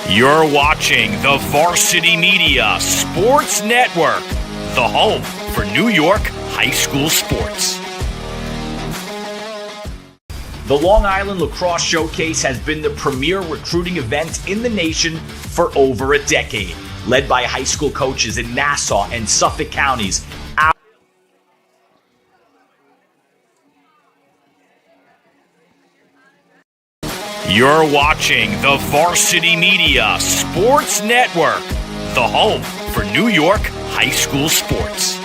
You're watching the Varsity Media Sports Network, the home for New York high school sports. The Long Island Lacrosse Showcase has been the premier recruiting event in the nation for over a decade. Led by high school coaches in Nassau and Suffolk counties, you're watching the Varsity Media Sports Network, the home for New York high school sports.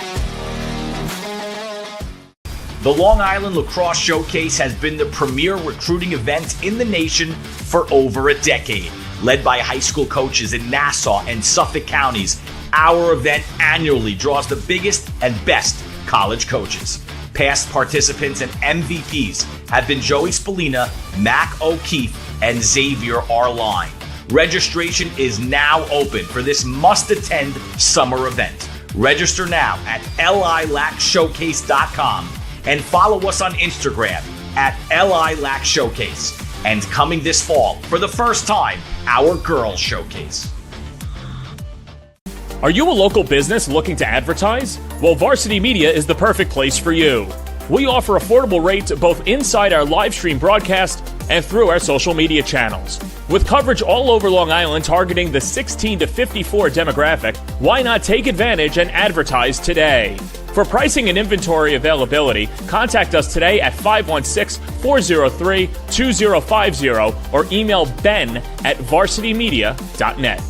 The Long Island Lacrosse Showcase has been the premier recruiting event in the nation for over a decade. Led by high school coaches in Nassau and Suffolk counties, our event annually draws the biggest and best college coaches. Past participants and MVPs have been Joey Spallina, Mac O'Keefe, and Xavier Arline. Registration is now open for this must-attend summer event. Register now at lilacshowcase.com and follow us on Instagram at lilacshowcase. And coming this fall, for the first time, our Girls Showcase. Are you a local business looking to advertise? Well, Varsity Media is the perfect place for you. We offer affordable rates both inside our live stream broadcast and through our social media channels. With coverage all over Long Island targeting the 16 to 54 demographic, why not take advantage and advertise today? For pricing and inventory availability, contact us today at 516-403-2050 or email ben@varsitymedia.net.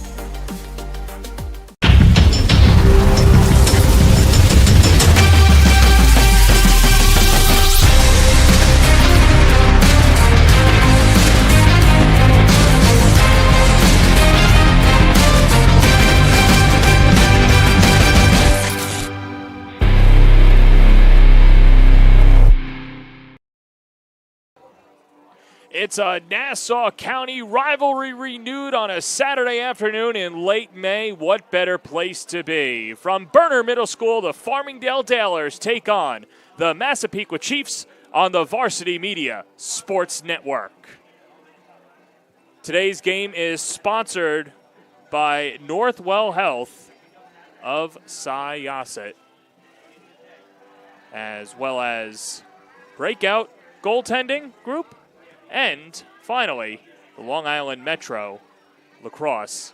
It's a Nassau County rivalry renewed on a Saturday afternoon in late May. What better place to be? From Berner Middle School, the Farmingdale Dalers take on the Massapequa Chiefs on the Varsity Media Sports Network. Today's game is sponsored by Northwell Health of Syosset, as well as Breakout Goaltending Group, and finally, the Long Island Metro Lacrosse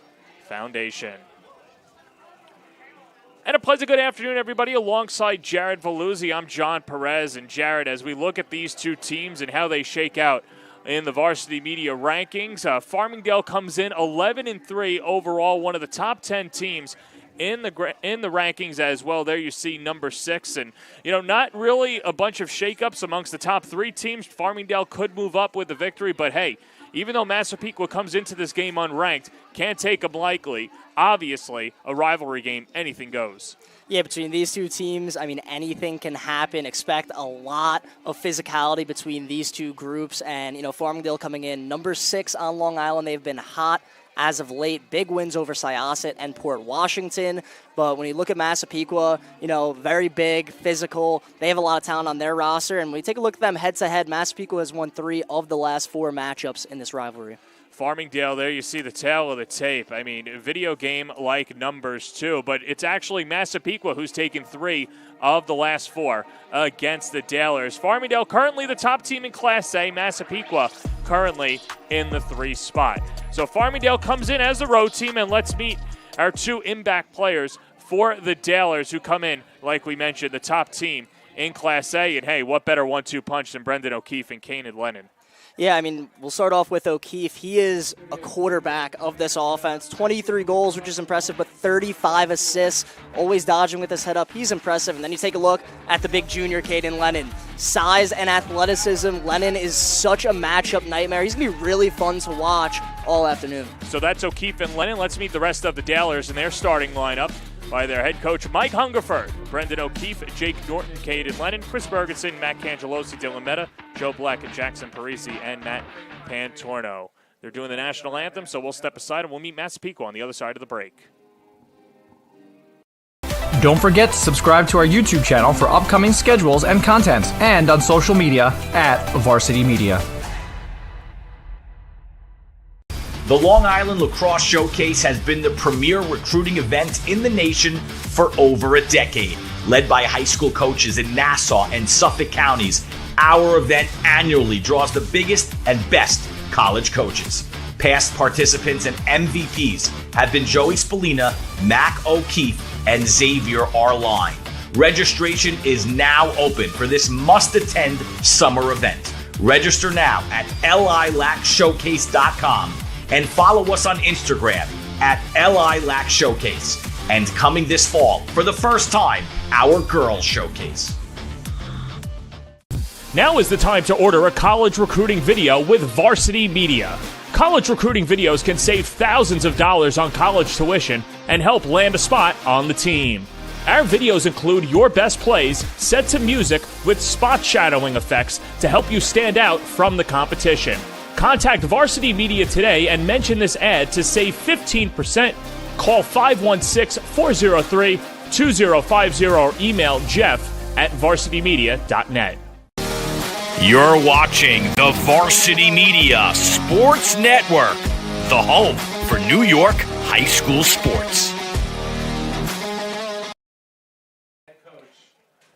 Foundation. And a pleasant good afternoon, everybody. Alongside Jared Veluzzi, I'm John Perez. And Jared, as we look at these two teams and how they shake out in the Varsity Media rankings, Farmingdale comes in 11-3 overall, one of the top 10 teams in the rankings as well. There you see number 6, and not really a bunch of shakeups amongst the top 3 teams. Farmingdale could move up with the victory, but hey, even though Massapequa comes into this game unranked, can't take them lightly. Obviously, a rivalry game, anything goes. Yeah, between these two teams, anything can happen. Expect a lot of physicality between these two groups, and Farmingdale coming in number 6 on Long Island. They've been hot as of late. Big wins over Syosset and Port Washington. But when you look at Massapequa, very big, physical. They have a lot of talent on their roster. And when you take a look at them head-to-head, Massapequa has won 3 of the last 4 matchups in this rivalry. Farmingdale, there you see the tail of the tape. Video game-like numbers too, but it's actually Massapequa who's taken 3 of the last 4 against the Dalers. Farmingdale currently the top team in Class A. Massapequa currently in the 3 spot. So Farmingdale comes in as the road team, and let's meet our 2 impact players for the Dalers, who come in, like we mentioned, the top team in Class A. And hey, what better 1-2 punch than Brendan O'Keefe and Kanan Lennon? Yeah, we'll start off with O'Keefe. He is a quarterback of this offense. 23 goals, which is impressive, but 35 assists, always dodging with his head up. He's impressive. And then you take a look at the big junior, Caden Lennon. Size and athleticism. Lennon is such a matchup nightmare. He's going to be really fun to watch all afternoon. So that's O'Keefe and Lennon. Let's meet the rest of the Dalers in their starting lineup by their head coach, Mike Hungerford, Brendan O'Keefe, Jake Norton, Caden Lennon, Chris Bergenson, Matt Cangelosi, Dylan Meta, Joe Black, and Jackson Parisi, and Matt Pantorno. They're doing the national anthem, so we'll step aside and we'll meet Massapequa on the other side of the break. Don't forget to subscribe to our YouTube channel for upcoming schedules and content, and on social media at Varsity Media. The Long Island Lacrosse Showcase has been the premier recruiting event in the nation for over a decade. Led by high school coaches in Nassau and Suffolk counties, our event annually draws the biggest and best college coaches. Past participants and MVPs have been Joey Spallina, Mac O'Keefe, and Xavier Arline. Registration is now open for this must-attend summer event. Register now at lilacshowcase.com and follow us on Instagram at lilacshowcase. And coming this fall, for the first time, our Girls Showcase. Now is the time to order a college recruiting video with Varsity Media. College recruiting videos can save thousands of dollars on college tuition and help land a spot on the team. Our videos include your best plays set to music with spot shadowing effects to help you stand out from the competition. Contact Varsity Media today and mention this ad to save 15%. Call 516-403-2050 or email jeff@varsitymedia.net. You're watching the Varsity Media Sports Network, the home for New York high school sports.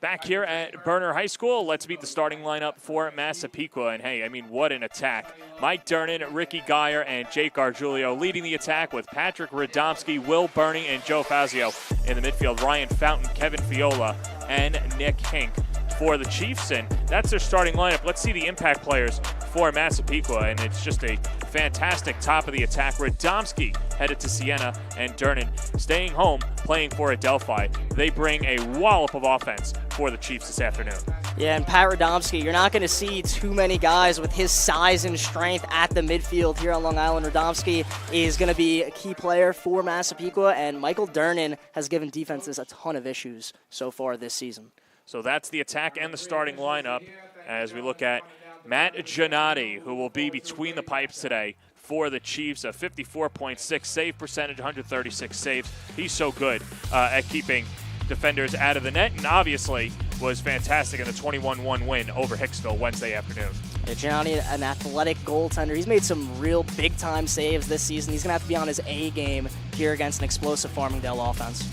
Back here at Berner High School, let's meet the starting lineup for Massapequa. And hey, I mean, what an attack. Mike Durnan, Ricky Geyer, and Jake Gargiulio leading the attack with Patrick Radomski, Will Burney, and Joe Fazio in the midfield. Ryan Fountain, Kevin Fiola, and Nick Hink for the Chiefs. And that's their starting lineup. Let's see the impact players for Massapequa. And it's just a fantastic top of the attack. Radomski headed to Siena, and Durnan staying home, playing for Adelphi. They bring a wallop of offense for the Chiefs this afternoon. Yeah, and Pat Radomski, you're not going to see too many guys with his size and strength at the midfield here on Long Island. Radomski is going to be a key player for Massapequa, and Michael Durnan has given defenses a ton of issues so far this season. So that's the attack and the starting lineup as we look at Matt Giannotti, who will be between the pipes today for the Chiefs. A 54.6 save percentage, 136 saves. He's so good at keeping defenders out of the net, and obviously was fantastic in the 21-1 win over Hicksville Wednesday afternoon. Yeah, Giannotti, an athletic goaltender. He's made some real big-time saves this season. He's going to have to be on his A game here against an explosive Farmingdale offense.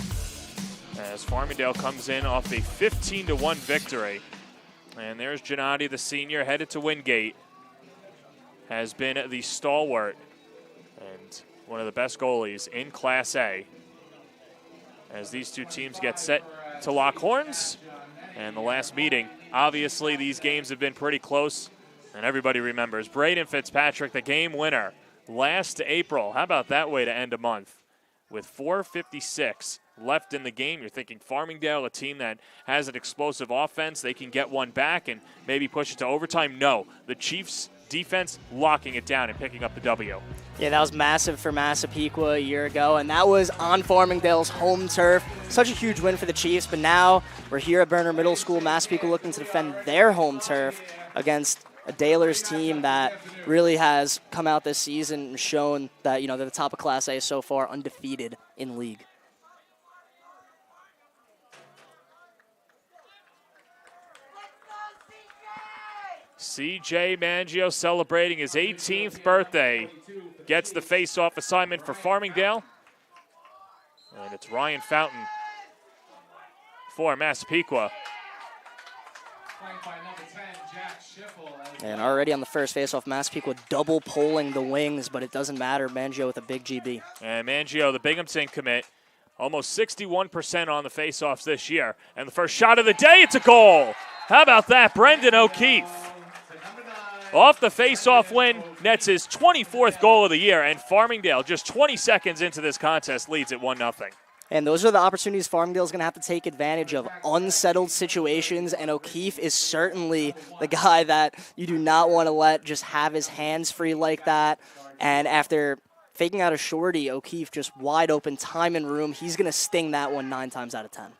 As Farmingdale comes in off a 15-1 victory. And there's Giannotti, the senior, headed to Wingate. Has been the stalwart and one of the best goalies in Class A. As these two teams get set to lock horns. And the last meeting, obviously these games have been pretty close. And everybody remembers Braden Fitzpatrick, the game winner last April. How about that way to end a month? With 4:56 left in the game, you're thinking Farmingdale, a team that has an explosive offense, they can get one back and maybe push it to overtime. No, the Chiefs' defense locking it down and picking up the W. Yeah, that was massive for Massapequa a year ago, and that was on Farmingdale's home turf. Such a huge win for the Chiefs, but now we're here at Berner Middle School. Massapequa looking to defend their home turf against a Dailers team that really has come out this season and shown that, they're the top of Class A so far, undefeated in league. CJ Mangio celebrating his 18th birthday. Gets the face-off assignment for Farmingdale. And it's Ryan Fountain for Massapequa. And already on the first face-off, Massapequa double polling the wings, but it doesn't matter. Mangio with a big GB. And Mangio, the Binghamton commit, almost 61% on the face-offs this year. And the first shot of the day, it's a goal. How about that? Brendan O'Keefe. Off the face-off win, nets his 24th goal of the year, and Farmingdale, just 20 seconds into this contest, leads at 1-0. And those are the opportunities Farmingdale is going to have to take advantage of. Unsettled situations, and O'Keefe is certainly the guy that you do not want to let just have his hands free like that. And after faking out a shorty, O'Keefe just wide open, time and room. He's going to sting that one 9 times out of 10.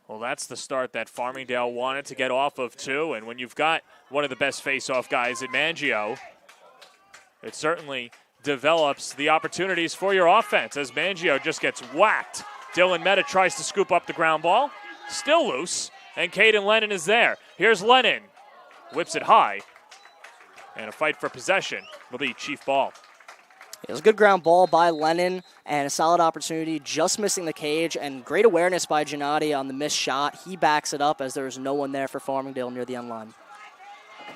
Well, that's the start that Farmingdale wanted to get off of, too. And when you've got one of the best face-off guys in Mangio, it certainly develops the opportunities for your offense as Mangio just gets whacked. Dylan Meta tries to scoop up the ground ball. Still loose. And Caden Lennon is there. Here's Lennon. Whips it high. And a fight for possession will be Chief ball. It was a good ground ball by Lennon and a solid opportunity, just missing the cage, and great awareness by Gennady on the missed shot. He backs it up as there is no one there for Farmingdale near the end line.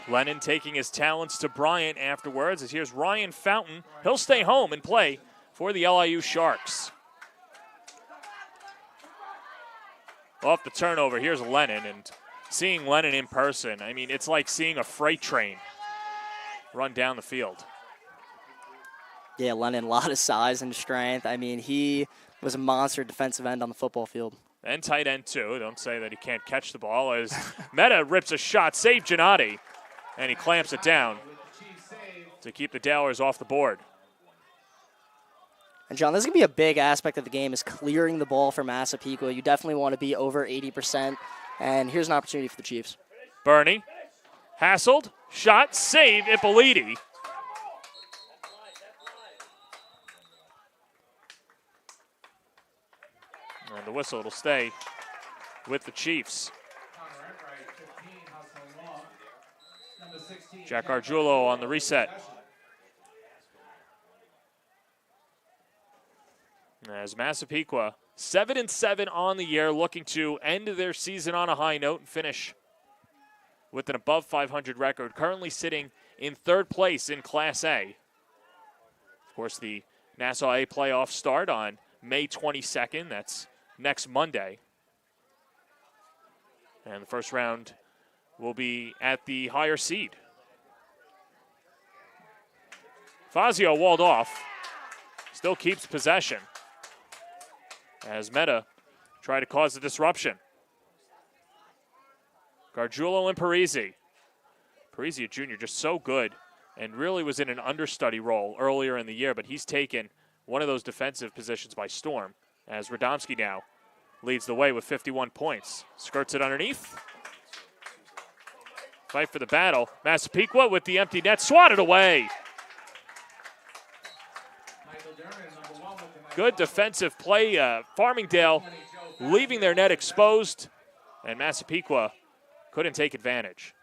Lennon taking his talents to Bryant afterwards, as here's Ryan Fountain. He'll stay home and play for the LIU Sharks. Off the turnover, here's Lennon, and seeing Lennon in person, I mean, it's like seeing a freight train run down the field. Yeah, Lennon, a lot of size and strength. I mean, he was a monster defensive end on the football field. And tight end, too. Don't say that he can't catch the ball, as Meta rips a shot, save Gennady, and he clamps it down to keep the Dowers off the board. And, John, this is going to be a big aspect of the game, is clearing the ball for Massapequa. You definitely want to be over 80%, and here's an opportunity for the Chiefs. Bernie, hassled, shot, save, Ippoliti. And the whistle will stay with the Chiefs. Jack Argiulo on the reset. As Massapequa, 7-7 on the year, looking to end their season on a high note and finish with an above 500 record, currently sitting in third place in Class A. Of course, the Nassau A playoffs start on May 22nd. That's next Monday. And the first round will be at the higher seed. Fazio walled off, still keeps possession as Meta try to cause the disruption. Gargiulo and Parisi. Parisi, a junior, just so good and really was in an understudy role earlier in the year, but he's taken one of those defensive positions by storm as Radomski now leads the way with 51 points. Skirts it underneath. Fight for the battle. Massapequa with the empty net, swatted away. Good defensive play. Farmingdale leaving their net exposed, and Massapequa couldn't take advantage.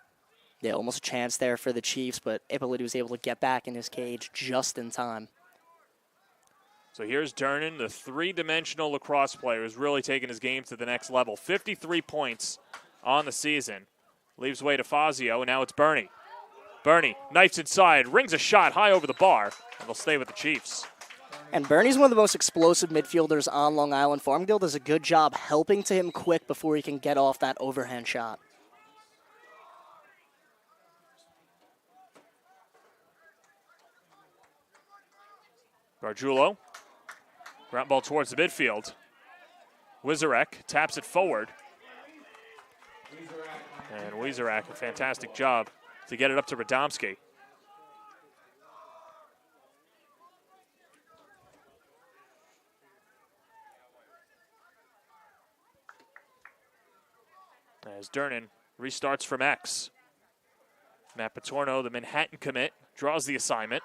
Yeah, almost a chance there for the Chiefs, but Ippoliti was able to get back in his cage just in time. So here's Dernan, the three-dimensional lacrosse player, who's really taken his game to the next level. 53 points on the season. Leaves way to Fazio, and now it's Bernie. Bernie knifes inside, rings a shot high over the bar, and they'll stay with the Chiefs. And Bernie's one of the most explosive midfielders on Long Island. Farmingdale does a good job helping to him quick before he can get off that overhand shot. Gargiulo, ground ball towards the midfield. Wizarek taps it forward. And Wizarek, a fantastic job to get it up to Radomski. As Dernan restarts from X. Matt Patorno, the Manhattan commit, draws the assignment.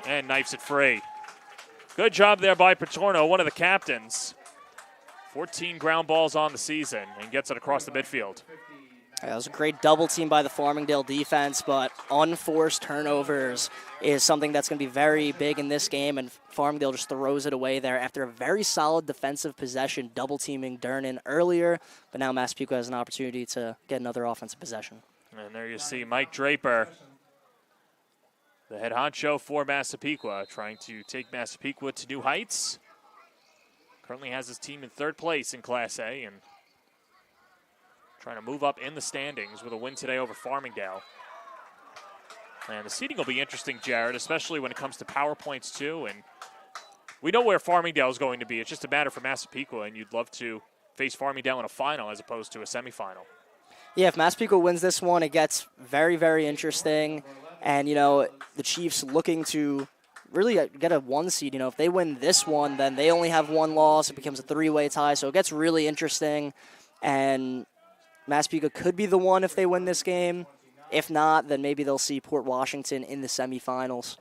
And knifes it free. Good job there by Patorno, one of the captains. 14 ground balls on the season and gets it across the midfield. That was a great double team by the Farmingdale defense, but unforced turnovers is something that's going to be very big in this game, and Farmingdale just throws it away there after a very solid defensive possession, double teaming Dernan earlier, but now Massapequa has an opportunity to get another offensive possession. And there you see Mike Draper, the head honcho for Massapequa, trying to take Massapequa to new heights. Currently has his team in third place in Class A and trying to move up in the standings with a win today over Farmingdale. And the seeding will be interesting, Jared, especially when it comes to power points too. And we know where Farmingdale is going to be. It's just a matter for Massapequa, and you'd love to face Farmingdale in a final as opposed to a semifinal. Yeah, if Massapequa wins this one, it gets very, very interesting. And, you know, the Chiefs looking to really get a one seed. You know, if they win this one, then they only have one loss. It becomes a three-way tie, so it gets really interesting. And Massapequa could be the one if they win this game. If not, then maybe they'll see Port Washington in the semifinals.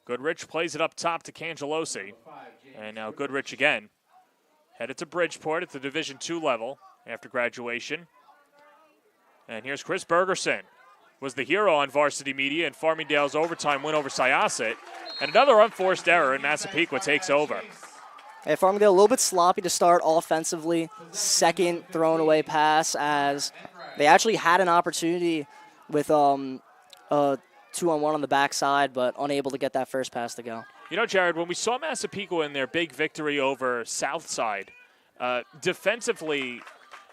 Goodrich plays it up top to Cangelosi. And now Goodrich again. Headed to Bridgeport at the Division II level after graduation. And here's Chris Bergerson. Was the hero on Varsity Media in Farmingdale's overtime win over Syosset. And another unforced error, and Massapequa takes over. Hey, Farmingdale a little bit sloppy to start offensively. Second thrown away pass as they actually had an opportunity with a 2-on-1 on the backside, but unable to get that first pass to go. You know, Jared, when we saw Massapequa in their big victory over Southside, defensively,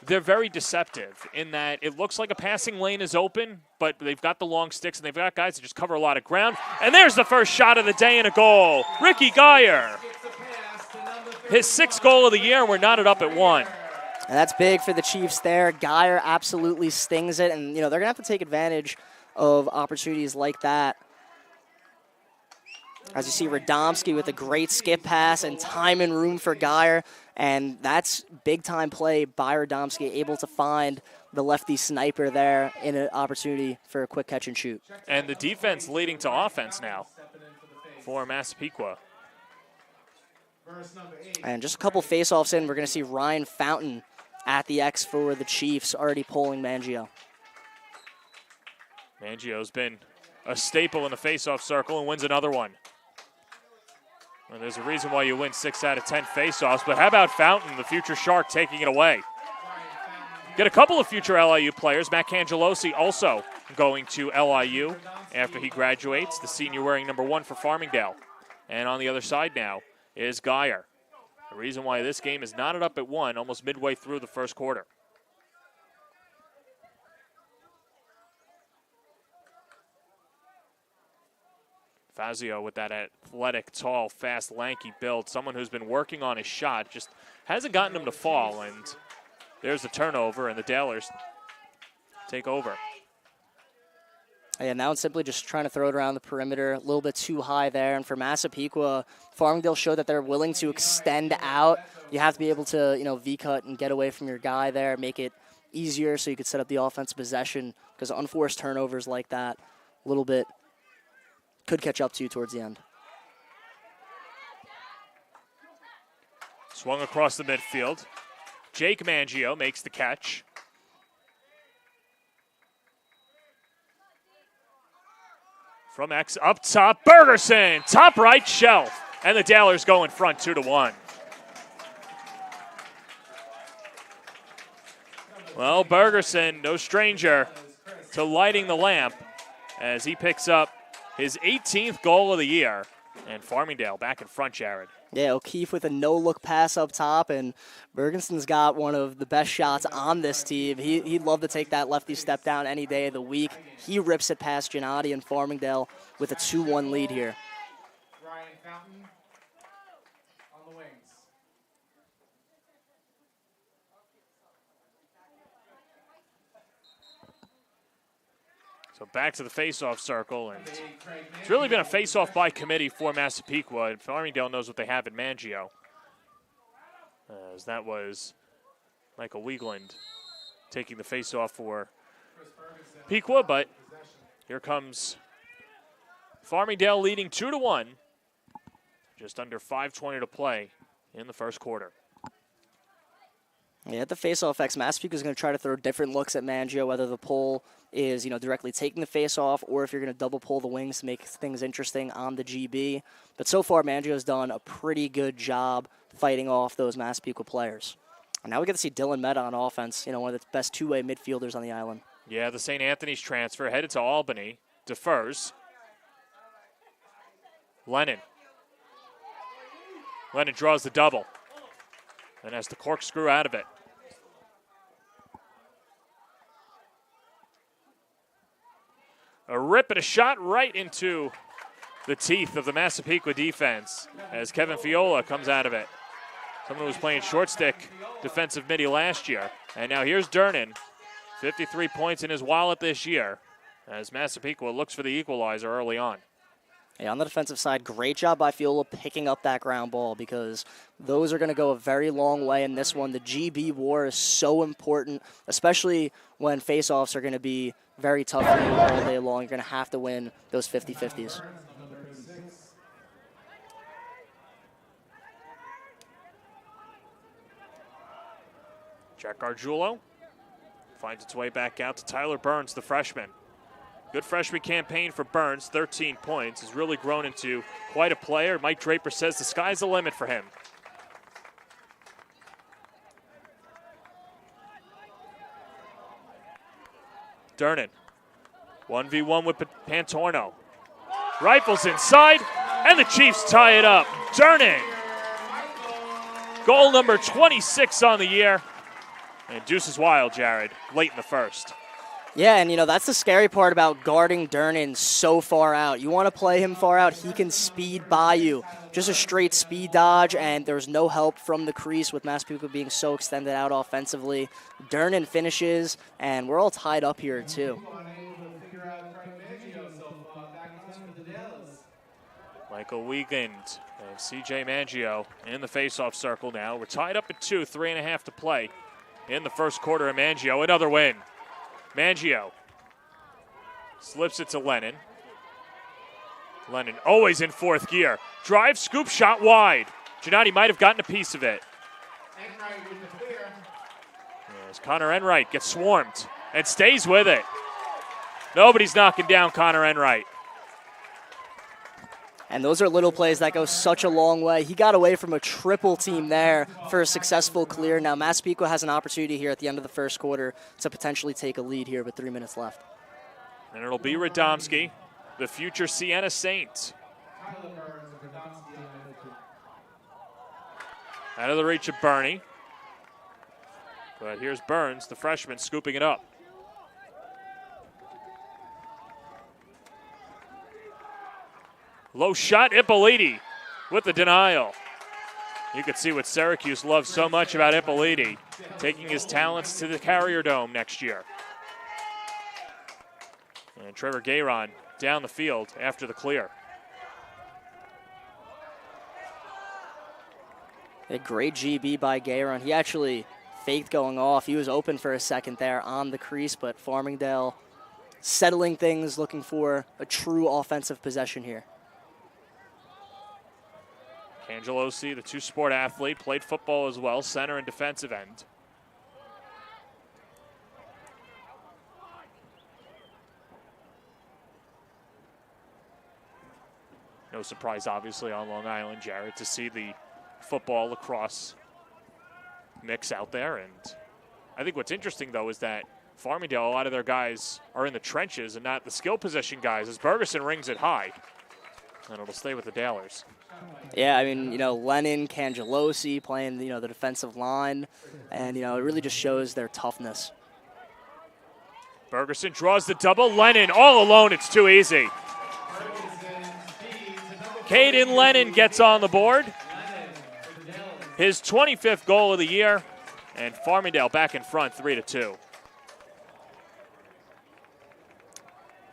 they're very deceptive in that it looks like a passing lane is open, but they've got the long sticks and they've got guys that just cover a lot of ground. And there's the first shot of the day and a goal. Ricky Geyer. His 6th goal of the year, and we're knotted up at 1. And that's big for the Chiefs there. Geyer absolutely stings it, and they're going to have to take advantage of opportunities like that. As you see, Radomski with a great skip pass and time and room for Geyer, and that's big-time play by Radomski, able to find the lefty sniper there in an opportunity for a quick catch and shoot. And the defense leading to offense now for Massapequa. And just a couple face-offs in, we're going to see Ryan Fountain at the X for the Chiefs, already pulling Mangio. Mangio's been a staple in the face-off circle and wins another one. Well, there's a reason why you win 6 out of 10 face-offs, but how about Fountain, the future Shark, taking it away? Get a couple of future LIU players. Matt Cangelosi also going to LIU after he graduates, the senior wearing number 1 for Farmingdale. And on the other side now is Geyer. The reason why this game is knotted up at 1 almost midway through the first quarter. Fazio with that athletic, tall, fast, lanky build. Someone who's been working on his shot, just hasn't gotten him to fall. And there's the turnover, and the Dalers take over. Yeah, now it's simply just trying to throw it around the perimeter, a little bit too high there. And for Massapequa, Farmingdale showed that they're willing to extend out. You have to be able to, V-cut and get away from your guy there, make it easier so you could set up the offensive possession, because unforced turnovers like that, a little bit, could catch up to you towards the end. Swung across the midfield. Jake Mangio makes the catch. From X up top, Bergerson, top right shelf. And the Dalers go in front 2-1. Well, Bergerson, no stranger to lighting the lamp as he picks up his 18th goal of the year. And Farmingdale back in front, Jared. Yeah, O'Keefe with a no-look pass up top, and Bergenson's got one of the best shots on this team. He'd love to take that lefty step down any day of the week. He rips it past Gennady and Farmingdale with a 2-1 lead here. Ryan Fountain on the wings. So back to the face-off circle, and it's really been a face-off by committee for Massapequa, and Farmingdale knows what they have at Mangio. As that was Michael Wiegland taking the face-off for Pequa, but here comes Farmingdale leading 2-1. Just under 5:20 to play in the first quarter. Yeah, at the face-off X, Massapequa is going to try to throw different looks at Mangio, whether the pull is, directly taking the face-off or if you're going to double pull the wings to make things interesting on the GB. But so far, Mangio's done a pretty good job fighting off those Massapequa players. And now we get to see Dylan Meta on offense, one of the best two-way midfielders on the island. Yeah, the St. Anthony's transfer headed to Albany, defers. Lennon draws the double and has the corkscrew out of it. A rip and a shot right into the teeth of the Massapequa defense as Kevin Fiola comes out of it. Someone who was playing short stick defensive midi last year. And now here's Durnan, 53 points in his wallet this year as Massapequa looks for the equalizer early on. Yeah, on the defensive side, great job by Fiola picking up that ground ball because those are going to go a very long way in this one. The GB war is so important, especially when face-offs are going to be very tough for you all day long. You're going to have to win those 50-50s. Jack Gargiulo finds its way back out to Tyler Burns, the freshman. Good freshman campaign for Burns, 13 points. Has really grown into quite a player. Mike Draper says the sky's the limit for him. Durnan, 1v1 with Pantorno. Rifles inside, and the Chiefs tie it up. Durnan, goal number 26 on the year. And Deuce is wild, Jared, late in the first. Yeah, and that's the scary part about guarding Durnan so far out. You want to play him far out, he can speed by you. Just a straight speed dodge, and there's no help from the crease with Massapequa being so extended out offensively. Durnan finishes, and we're all tied up here too. Michael Wiegand and CJ Mangio in the faceoff circle now. We're tied up at 2, 3.5 to play in the first quarter of Mangio. Another win. Mangio slips it to Lennon. Lennon always in fourth gear. Drive, scoop, shot wide. Gennady might have gotten a piece of it. As Connor Enright gets swarmed and stays with it. Nobody's knocking down Connor Enright. And those are little plays that go such a long way. He got away from a triple team there for a successful clear. Now Massapequa has an opportunity here at the end of the first quarter to potentially take a lead here with 3 minutes left. And it'll be Radomski, the future Siena Saint. Out of the reach of Bernie. But here's Burns, the freshman, scooping it up. Low shot, Ippoliti with the denial. You could see what Syracuse loves so much about Ippoliti, taking his talents to the Carrier Dome next year. And Trevor Gayron down the field after the clear. A great GB by Gayron. He actually faked going off. He was open for a second there on the crease, but Farmingdale settling things, looking for a true offensive possession here. Angelosi, the two-sport athlete, played football as well, center and defensive end. No surprise, obviously, on Long Island, Jared, to see the football lacrosse mix out there. And I think what's interesting, though, is that Farmingdale, a lot of their guys are in the trenches and not the skill position guys, as Bergeson rings it high. And it'll stay with the Dalers. Yeah, I mean, Lennon, Cangelosi playing, the defensive line. And, it really just shows their toughness. Bergeson draws the double. Lennon all alone. It's too easy. Caden Lennon gets on the board. His 25th goal of the year. And Farmingdale back in front, 3-2.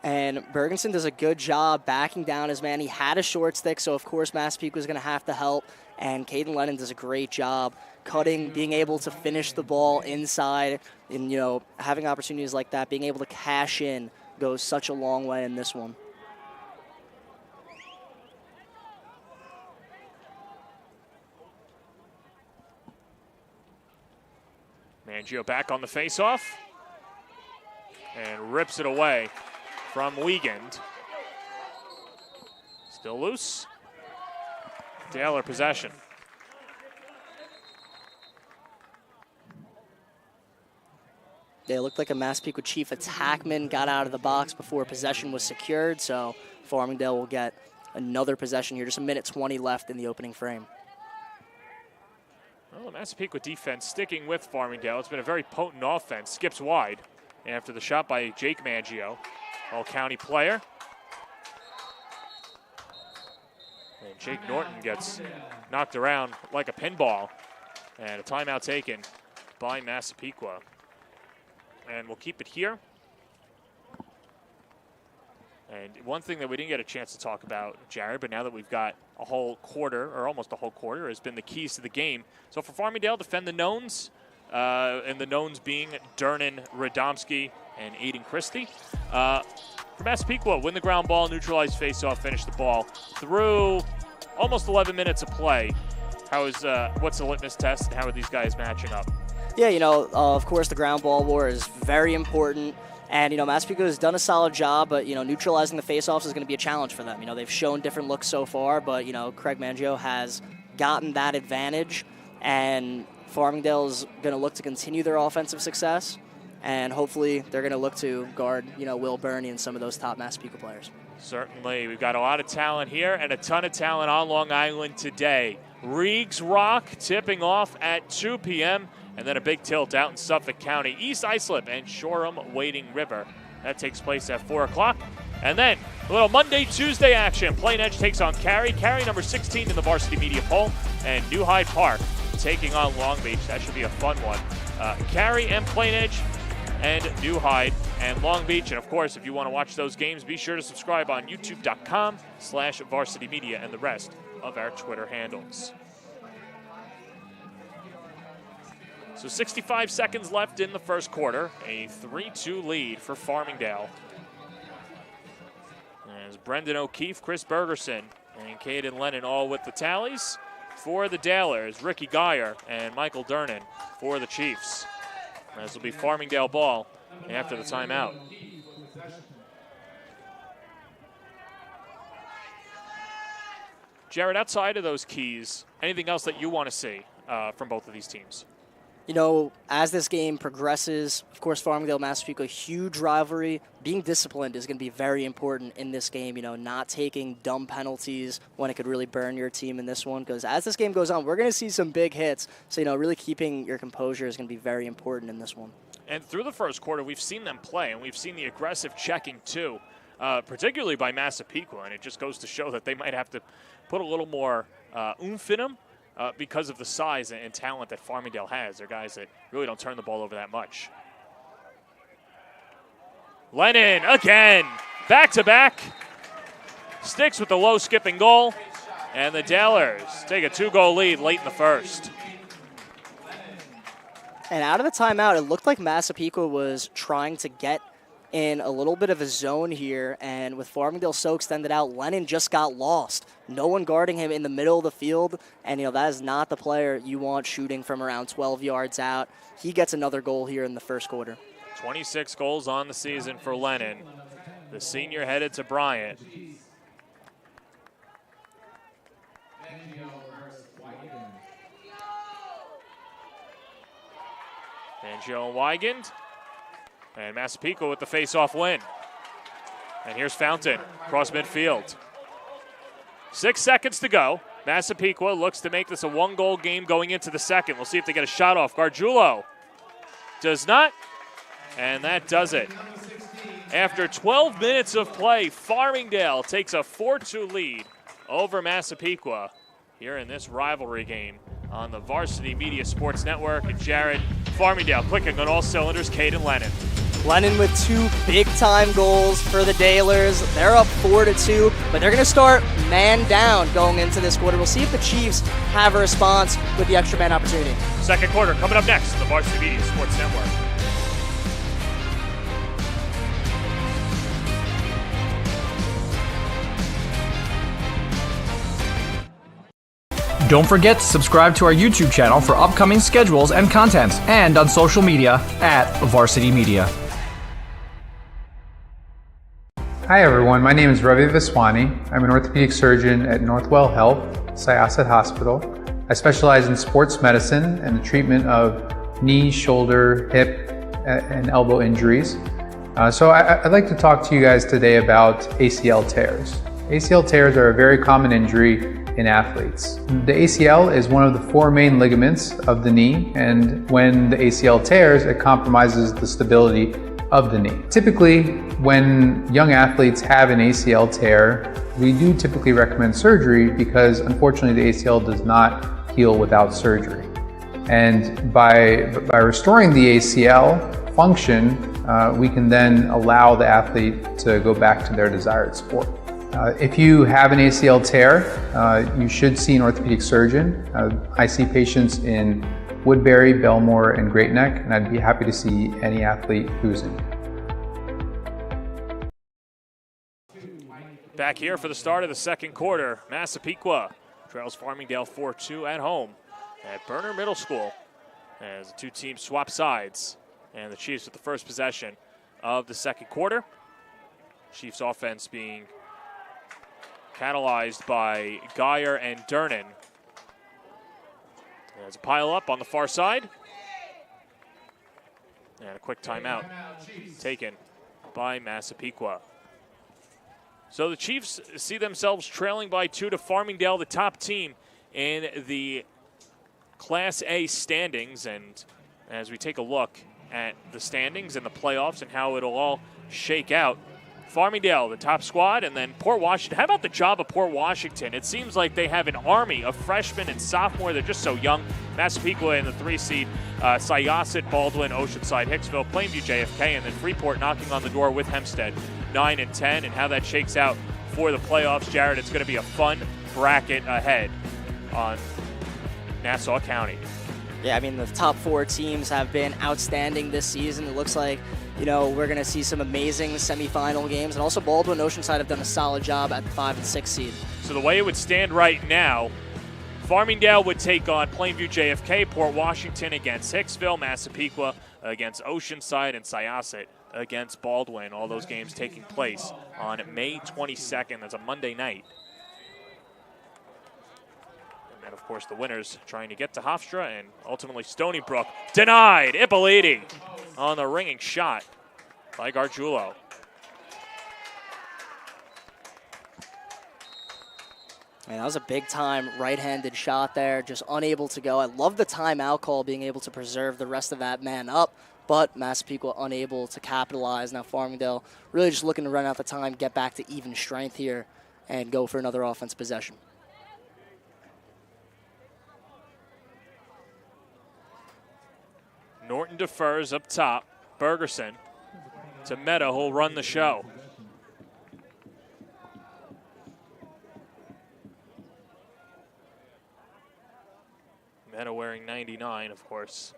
And Bergenson does a good job backing down his man. He had a short stick, so of course Massapequa was going to have to help. And Caden Lennon does a great job cutting, being able to finish the ball inside. And, having opportunities like that, being able to cash in goes such a long way in this one. Mangio back on the faceoff and rips it away from Wiegand. Still loose. Daler possession. They looked like a Massapequa Chief attackman got out of the box before possession was secured, so Farmingdale will get another possession here. Just 1:20 left in the opening frame. Well, the Massapequa defense sticking with Farmingdale. It's been a very potent offense. Skips wide after the shot by Jake Mangio, all-county player. And Jake Norton gets knocked around like a pinball. And a timeout taken by Massapequa. And we'll keep it here. And one thing that we didn't get a chance to talk about, Jared, but now that we've got a whole quarter, or almost a whole quarter, has been the keys to the game. So for Farmingdale, defend the knowns, and the knowns being Durnan, Radomski, and Aiden Christie. For Massapequa, win the ground ball, neutralize faceoff, finish the ball. Through almost 11 minutes of play, what's the litmus test, and how are these guys matching up? Yeah, of course the ground ball war is very important. And, Massapequa has done a solid job, but, neutralizing the faceoffs is going to be a challenge for them. They've shown different looks so far, but, Craig Mangio has gotten that advantage, and Farmingdale's going to look to continue their offensive success, and hopefully they're going to look to guard, Will Burney and some of those top Massapequa players. Certainly. We've got a lot of talent here and a ton of talent on Long Island today. Reegs Rock tipping off at 2 p.m., and then a big tilt out in Suffolk County. East Islip and Shoreham Wading River. That takes place at 4 o'clock. And then a little Monday, Tuesday action. Plain Edge takes on Cary. Cary number 16 in the varsity media poll. And New Hyde Park taking on Long Beach. That should be a fun one. Cary and Plain Edge and New Hyde and Long Beach. And of course, if you want to watch those games, be sure to subscribe on youtube.com/varsitymedia and the rest of our Twitter handles. So 65 seconds left in the first quarter. A 3-2 lead for Farmingdale. As Brendan O'Keefe, Chris Bergerson, and Caden Lennon all with the tallies. For the Dalers, Ricky Geyer and Michael Dernan for the Chiefs. This will be Farmingdale ball after the timeout. Jared, outside of those keys, anything else that you want to see from both of these teams? As this game progresses, of course, Farmingdale, Massapequa, huge rivalry. Being disciplined is going to be very important in this game, not taking dumb penalties when it could really burn your team in this one. Because as this game goes on, we're going to see some big hits. So, really keeping your composure is going to be very important in this one. And through the first quarter, we've seen them play, and we've seen the aggressive checking, too, particularly by Massapequa. And it just goes to show that they might have to put a little more oomph in them. Because of the size and talent that Farmingdale has. They're guys that really don't turn the ball over that much. Lennon again, back-to-back. Sticks with the low skipping goal. And the Dalers take a 2-goal lead late in the first. And out of the timeout, it looked like Massapequa was trying to get in a little bit of a zone here, and with Farmingdale so extended out, Lennon just got lost. No one guarding him in the middle of the field, and that is not the player you want shooting from around 12 yards out. He gets another goal here in the first quarter. 26 goals on the season for Lennon. The senior headed to Bryant. Fangio and Wygand. And Massapequa with the face-off win. And here's Fountain, across midfield. 6 seconds to go. Massapequa looks to make this a 1-goal game going into the second. We'll see if they get a shot off. Gargiulo does not, and that does it. After 12 minutes of play, Farmingdale takes a 4-2 lead over Massapequa here in this rivalry game on the Varsity Media Sports Network. And Jared, Farmingdale clicking on all cylinders. Caden Lennon. Lennon with 2 big-time goals for the Dalers. They're up 4-2, but they're going to start man down going into this quarter. We'll see if the Chiefs have a response with the extra man opportunity. Second quarter coming up next on the Varsity Media Sports Network. Don't forget to subscribe to our YouTube channel for upcoming schedules and content, and on social media @Varsity Media. Hi everyone, my name is Ravi Viswani. I'm an orthopedic surgeon at Northwell Health, Syosset Hospital. I specialize in sports medicine and the treatment of knee, shoulder, hip, and elbow injuries. So I'd like to talk to you guys today about ACL tears. ACL tears are a very common injury in athletes. The ACL is one of the 4 main ligaments of the knee, and when the ACL tears, it compromises the stability of the knee. Typically, when young athletes have an ACL tear, we do typically recommend surgery because unfortunately the ACL does not heal without surgery. And by restoring the ACL function, we can then allow the athlete to go back to their desired sport. If you have an ACL tear, you should see an orthopedic surgeon. I see patients in Woodbury, Belmore, and Great Neck, and I'd be happy to see any athlete who's in. Back here for the start of the second quarter, Massapequa trails Farmingdale 4-2 at home at Burner Middle School. as the two teams swap sides. And the Chiefs with the first possession of the second quarter. Chiefs offense being catalyzed by Geyer and Dernan. There's a pile up on the far side. And a quick timeout taken by Massapequa. So the Chiefs see themselves trailing by 2 to Farmingdale, the top team in the Class A standings. And as we take a look at the standings and the playoffs and how it'll all shake out, Farmingdale, the top squad, and then Port Washington. How about the job of Port Washington? It seems like they have an army of freshmen and sophomore. They're just so young. Massapequa in the 3 seed, Syosset, Baldwin, Oceanside, Hicksville, Plainview, JFK, and then Freeport knocking on the door with Hempstead, 9 and 10. And how that shakes out for the playoffs, Jared, it's going to be a fun bracket ahead on Nassau County. Yeah, I mean, the top 4 teams have been outstanding this season. It looks like, you know, we're going to see some amazing semifinal games. And also Baldwin and Oceanside have done a solid job at the 5 and 6 seed. So the way it would stand right now, Farmingdale would take on Plainview, JFK, Port Washington against Hicksville, Massapequa against Oceanside, and Syosset against Baldwin. All those games taking place on May 22nd. That's a Monday night. And then, of course, the winners trying to get to Hofstra and ultimately Stony Brook. Denied. Ippoliti on the ringing shot by Gargiulo. Man, that was a big-time right-handed shot there, just unable to go. I love the timeout call, being able to preserve the rest of that man up, but Massapequa unable to capitalize. Now Farmingdale really just looking to run out the time, get back to even strength here, and go for another offense possession. Norton defers up top. Bergerson to Meta, who'll run the show. Meta wearing 99, of course.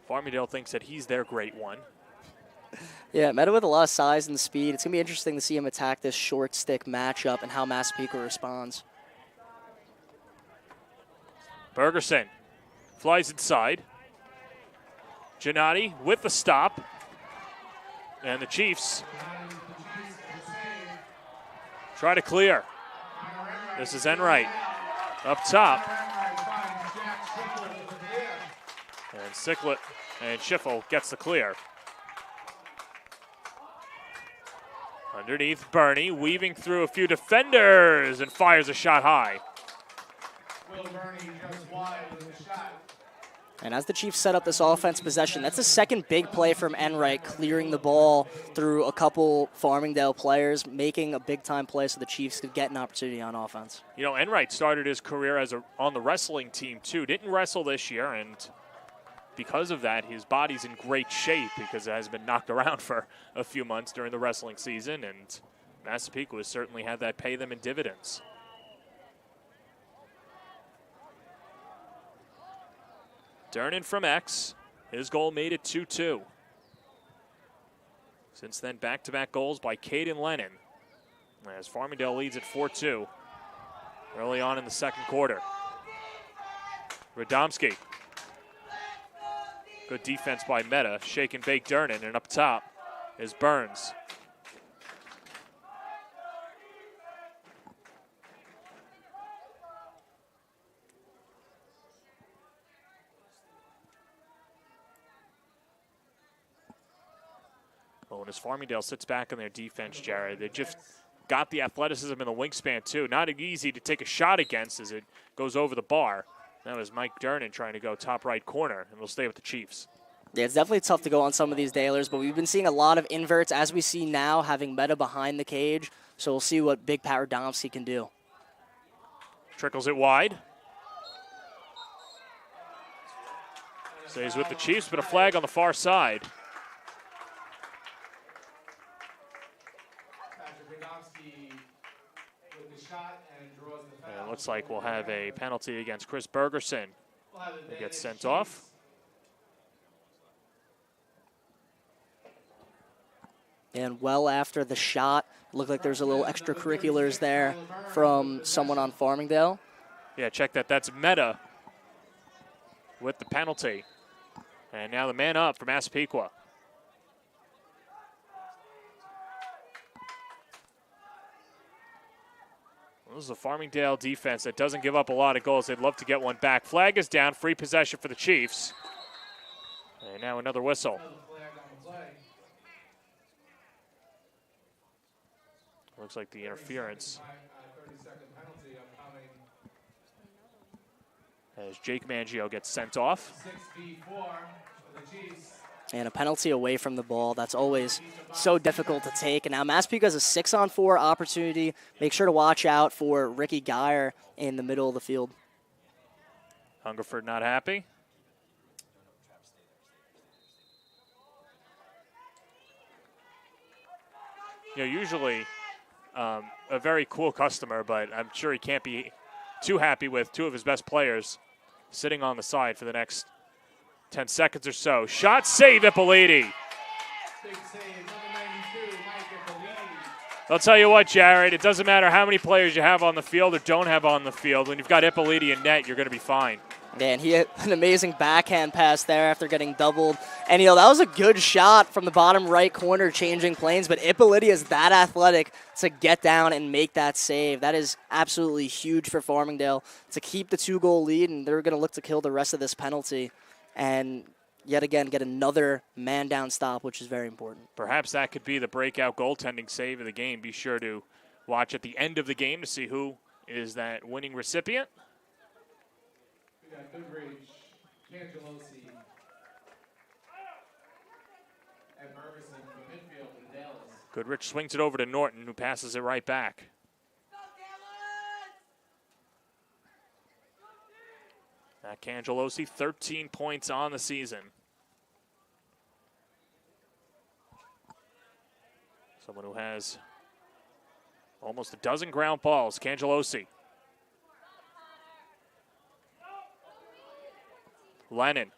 Farmingdale thinks that he's their great one. Yeah, Meta with a lot of size and speed. It's going to be interesting to see him attack this short stick matchup and how Massapequa responds. Bergerson flies inside. Gennady with the stop. And the Chiefs try to clear. This is Enright up top. And Sicklet and Schiffel gets the clear. Underneath, Bernie weaving through a few defenders and fires a shot high. Will Bernie just wide with the shot. And as the Chiefs set up this offense possession, that's the second big play from Enright, clearing the ball through a couple Farmingdale players, making a big-time play so the Chiefs could get an opportunity on offense. You know, Enright started his career as on the wrestling team, too. Didn't wrestle this year, and because of that, his body's in great shape because it has been knocked around for a few months during the wrestling season, and Massapequa has certainly had that pay them in dividends. Dernan from X. His goal made it 2-2. Since then, back-to-back goals by Caden Lennon as Farmingdale leads at 4-2 early on in the second quarter. Radomski. Good defense by Meta. Shake and bake Dernan, and up top is Burns. Well, as Farmingdale sits back on their defense, Jared, they just got the athleticism and the wingspan, too. Not easy to take a shot against as it goes over the bar. That was Mike Dernan trying to go top right corner, and we'll stay with the Chiefs. Yeah, it's definitely tough to go on some of these Dailers, but we've been seeing a lot of inverts, as we see now, having Meta behind the cage. So we'll see what Big Pat Radomski can do. Trickles it wide. Stays with the Chiefs, but a flag on the far side. And it looks like we'll have a penalty against Chris Bergerson. He gets sent off. And well after the shot, it looked like there's a little extracurriculars there from someone on Farmingdale. Yeah, check that. That's Meta with the penalty. And now the man up for Massapequa. This is a Farmingdale defense that doesn't give up a lot of goals. They'd love to get one back. Flag is down, free possession for the Chiefs. And now another whistle. Looks like the interference. As Jake Mangio gets sent off. And a penalty away from the ball. That's always so difficult to take. And now Massapequa has a 6-on-4 opportunity. Make sure to watch out for Ricky Geyer in the middle of the field. Hungerford not happy. You know, usually a very cool customer, but I'm sure he can't be too happy with two of his best players sitting on the side for the next 10 seconds or so. Shot, save, Ippoliti. Big save, number 92, Mike Ippoliti. I'll tell you what, Jared, it doesn't matter how many players you have on the field or don't have on the field. When you've got Ippoliti in net, you're going to be fine. Man, he had an amazing backhand pass there after getting doubled. And, that was a good shot from the bottom right corner, changing planes. But Ippoliti is that athletic to get down and make that save. That is absolutely huge for Farmingdale to keep the 2-goal lead, and they're going to look to kill the rest of this penalty. And yet again, get another man-down stop, which is very important. Perhaps that could be the breakout goaltending save of the game. Be sure to watch at the end of the game to see who is that winning recipient. We got Goodrich, Cangelosi, and Ferguson from midfield to Dallas. Goodrich swings it over to Norton, who passes it right back. Cangelosi, 13 points on the season. Someone who has almost a dozen ground balls, Cangelosi. Lennon,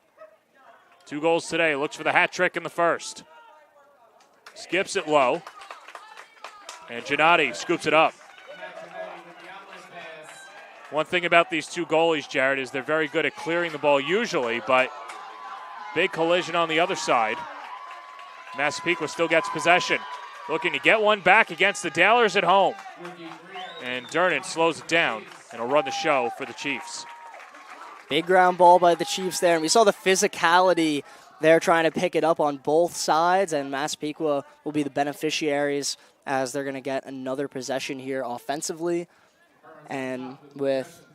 2 goals today, looks for the hat trick in the first. Skips it low, and Gennady scoops it up. One thing about these two goalies, Jared, is they're very good at clearing the ball usually, but big collision on the other side. Massapequa still gets possession. Looking to get one back against the Dalers at home. And Dernan slows it down and will run the show for the Chiefs. Big ground ball by the Chiefs there, and we saw the physicality there trying to pick it up on both sides, and Massapequa will be the beneficiaries as they're going to get another possession here offensively. And with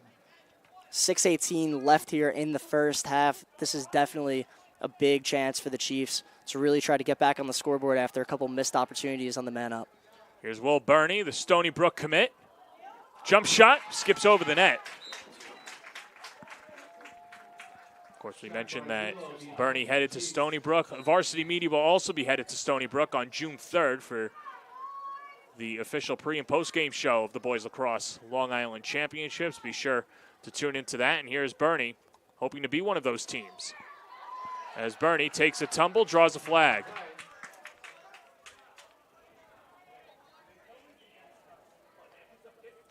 6:18 left here in the first half, this is definitely a big chance for the Chiefs to really try to get back on the scoreboard after a couple missed opportunities on the man up. Here's Will Burney, the Stony Brook commit. Jump shot, skips over the net. Of course, we mentioned that Burney headed to Stony Brook. Varsity Media will also be headed to Stony Brook on June 3rd for the official pre- and post-game show of the Boys Lacrosse Long Island Championships. Be sure to tune into that. And here's Burney, hoping to be one of those teams. As Burney takes a tumble, draws a flag.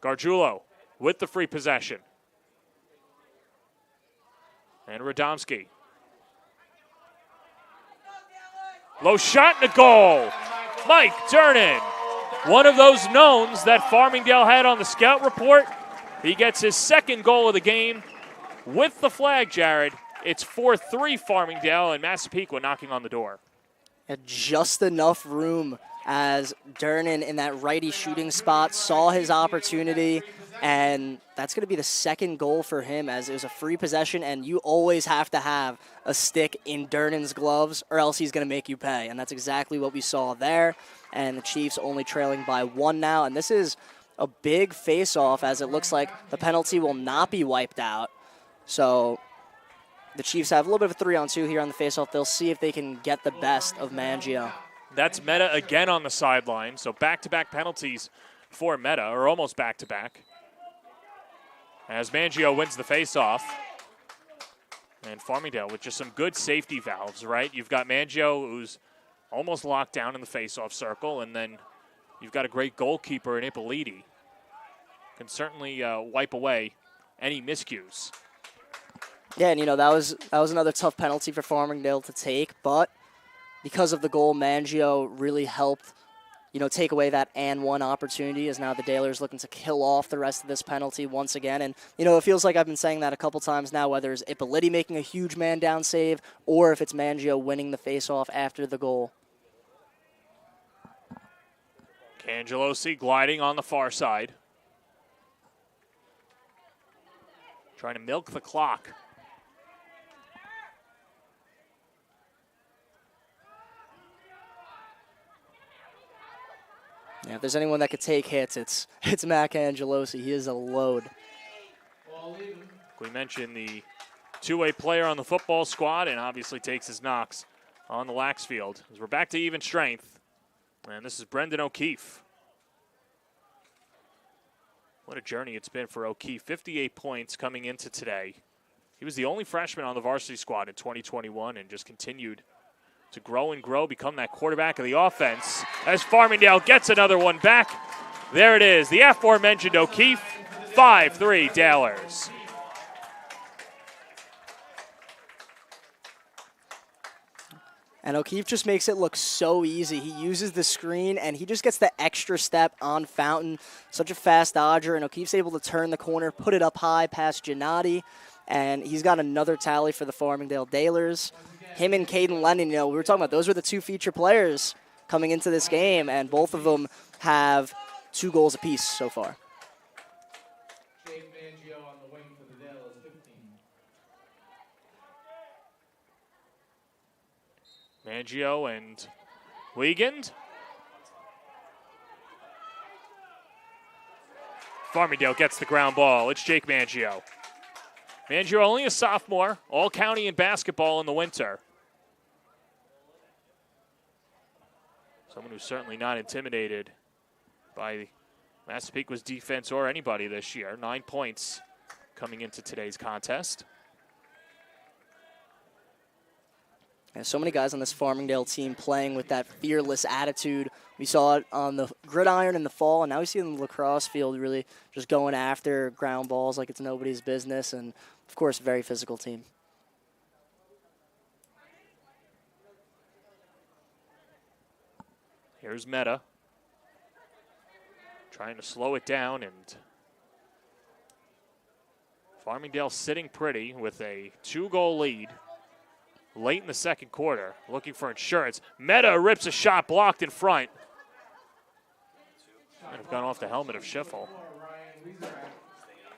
Gargiulo with the free possession. And Radomski. Low shot and a goal. Mike Dernan. One of those knowns that Farmingdale had on the scout report. He gets his second goal of the game with the flag, Jared. It's 4-3 Farmingdale, and Massapequa knocking on the door. Just enough room as Dernan in that righty shooting spot saw his opportunity, and that's going to be the second goal for him as it was a free possession, and you always have to have a stick in Dernan's gloves or else he's going to make you pay, and that's exactly what we saw there. And the Chiefs only trailing by 1 now, and this is a big face-off as it looks like the penalty will not be wiped out. So the Chiefs have a little bit of a 3-on-2 here on the face-off. They'll see if they can get the best of Mangio. That's Meta again on the sideline, so back-to-back penalties for Meta, or almost back-to-back. As Mangio wins the face-off. And Farmingdale with just some good safety valves, right? You've got Mangio, who's almost locked down in the face-off circle, and then you've got a great goalkeeper in Ippoliti. Can certainly wipe away any miscues. Yeah, and that was another tough penalty for Farmingdale to take, but because of the goal, Mangio really helped take away that and one opportunity, as now the Dalers looking to kill off the rest of this penalty once again. And, it feels like I've been saying that a couple times now, whether it's Ippoliti making a huge man down save or if it's Mangio winning the faceoff after the goal. Cangelosi gliding on the far side. Trying to milk the clock. Yeah, if there's anyone that could take hits, it's Mac Angelosi. He is a load. We mentioned the two-way player on the football squad, and obviously takes his knocks on the lax field. As we're back to even strength, and this is Brendan O'Keefe. What a journey it's been for O'Keefe. 58 points coming into today. He was the only freshman on the varsity squad in 2021 and just continued to grow and grow, become that quarterback of the offense as Farmingdale gets another one back. There it is, the aforementioned O'Keefe, 5-3 Dalers. And O'Keefe just makes it look so easy. He uses the screen, and he just gets the extra step on Fountain. Such a fast dodger, and O'Keefe's able to turn the corner, put it up high past Gennady, and he's got another tally for the Farmingdale Dalers. Him and Caden Lennon, we were talking about those were the two feature players coming into this game, and both of them have 2 goals apiece so far. Jake Mangio on the wing for the Dalers, 15. Mangio and Wiegand. Farmingdale gets the ground ball. It's Jake Mangio. Mangio only a sophomore, all county in basketball in the winter. Someone who's certainly not intimidated by Massapequa's defense or anybody this year. 9 points coming into today's contest. And so many guys on this Farmingdale team playing with that fearless attitude. We saw it on the gridiron in the fall, and now we see it in the lacrosse field really just going after ground balls like it's nobody's business, and, of course, a very physical team. Here's Meta trying to slow it down, and Farmingdale sitting pretty with a 2-goal lead late in the second quarter, looking for insurance. Meta rips a shot blocked in front. Might have gone off the helmet of Schiffel.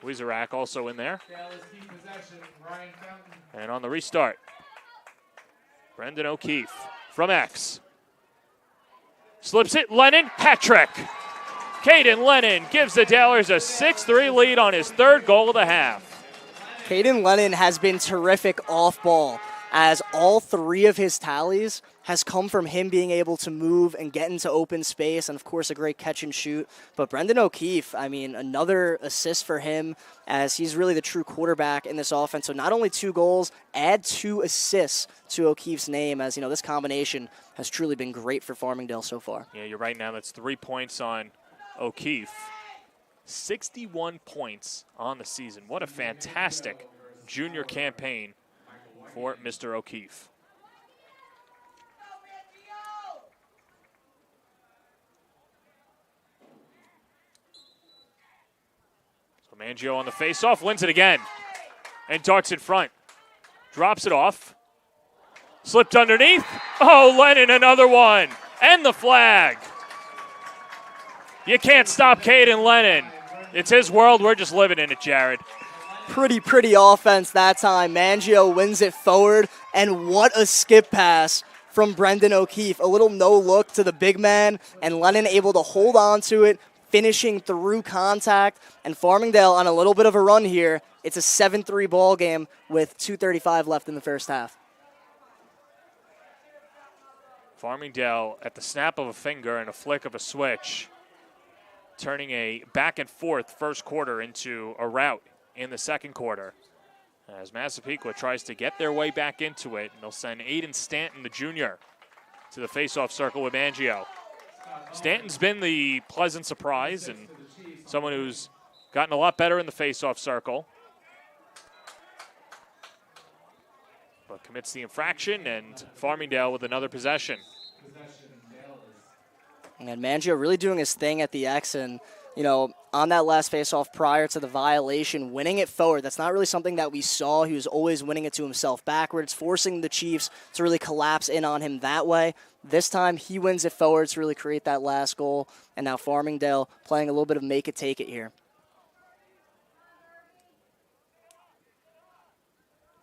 Wieserak also in there. And on the restart, Brendan O'Keefe from X. Slips it, Lennon, hat trick. Caden Lennon gives the Dalers a 6-3 lead on his 3rd goal of the half. Caden Lennon has been terrific off ball, as all 3 of his tallies has come from him being able to move and get into open space, and of course a great catch and shoot. But Brendan O'Keefe, another assist for him, as he's really the true quarterback in this offense. So not only 2 goals, add 2 assists to O'Keefe's name, as this combination has truly been great for Farmingdale so far. Yeah, you're right now. That's 3 points on O'Keefe. 61 points on the season. What a fantastic junior campaign for Mr. O'Keefe. So Mangio on the faceoff, wins it again, and darts in front. Drops it off. Slipped underneath. Oh, Lennon, another one. And the flag. You can't stop Caden Lennon. It's his world. We're just living in it, Jared. Pretty offense that time. Mangio wins it forward, and what a skip pass from Brendan O'Keefe. A little no-look to the big man, and Lennon able to hold on to it, finishing through contact, and Farmingdale on a little bit of a run here. It's a 7-3 ball game with 2:35 left in the first half. Farmingdale, at the snap of a finger and a flick of a switch, turning a back-and-forth first quarter into a rout in the second quarter, as Massapequa tries to get their way back into it, and they'll send Aiden Stanton, the junior, to the face-off circle with Mangio. Stanton's been the pleasant surprise and someone who's gotten a lot better in the face-off circle. but commits the infraction, and Farmingdale with another possession. And Mangio really doing his thing at the X, and, you know, on that last faceoff prior to the violation, winning it forward. That's not really something that we saw. He was always winning it to himself backwards, forcing the Chiefs to really collapse in on him that way. This time, he wins it forward to really create that last goal, and now Farmingdale playing a little bit of make it, take it here.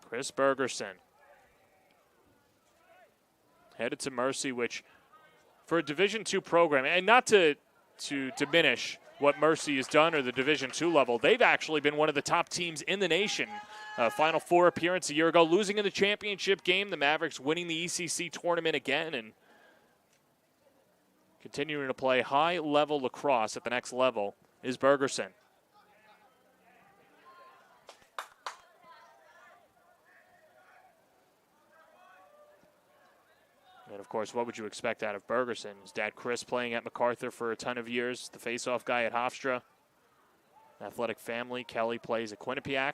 Chris Bergerson headed to Mercy, which for a Division II program, and not to diminish what Mercy has done or the Division II level, they've actually been one of the top teams in the nation. Final Four appearance a year ago, losing in the championship game, the Mavericks winning the ECC tournament again, and continuing to play high-level lacrosse at the next level is Bergerson. And, of course, what would you expect out of Bergerson? His dad, Chris, playing at MacArthur for a ton of years, the face-off guy at Hofstra. Athletic family. Kelly plays at Quinnipiac.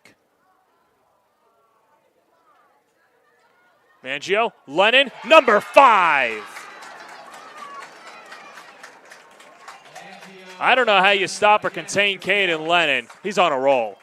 Mangio, Lennon, number 5. I don't know how you stop or contain Caden Lennon. He's on a roll.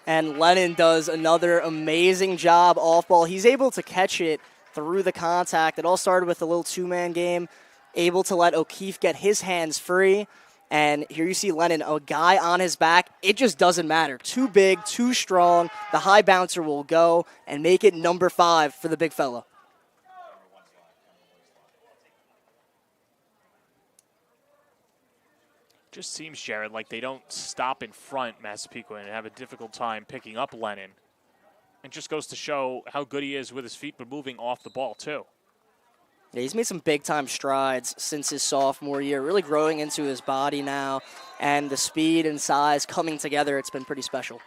And Lennon does another amazing job off ball. He's able to catch it through the contact. It all started with a little two-man game, able to let O'Keefe get his hands free. And here you see Lennon, a guy on his back. It just doesn't matter. Too big, too strong. The high bouncer will go and make it number 5 for the big fella. Just seems, Jared, like they don't stop in front, Massapequa, and have a difficult time picking up Lennon. It just goes to show how good he is with his feet, but moving off the ball, too. Yeah, he's made some big-time strides since his sophomore year, really growing into his body now, and the speed and size coming together. It's been pretty special.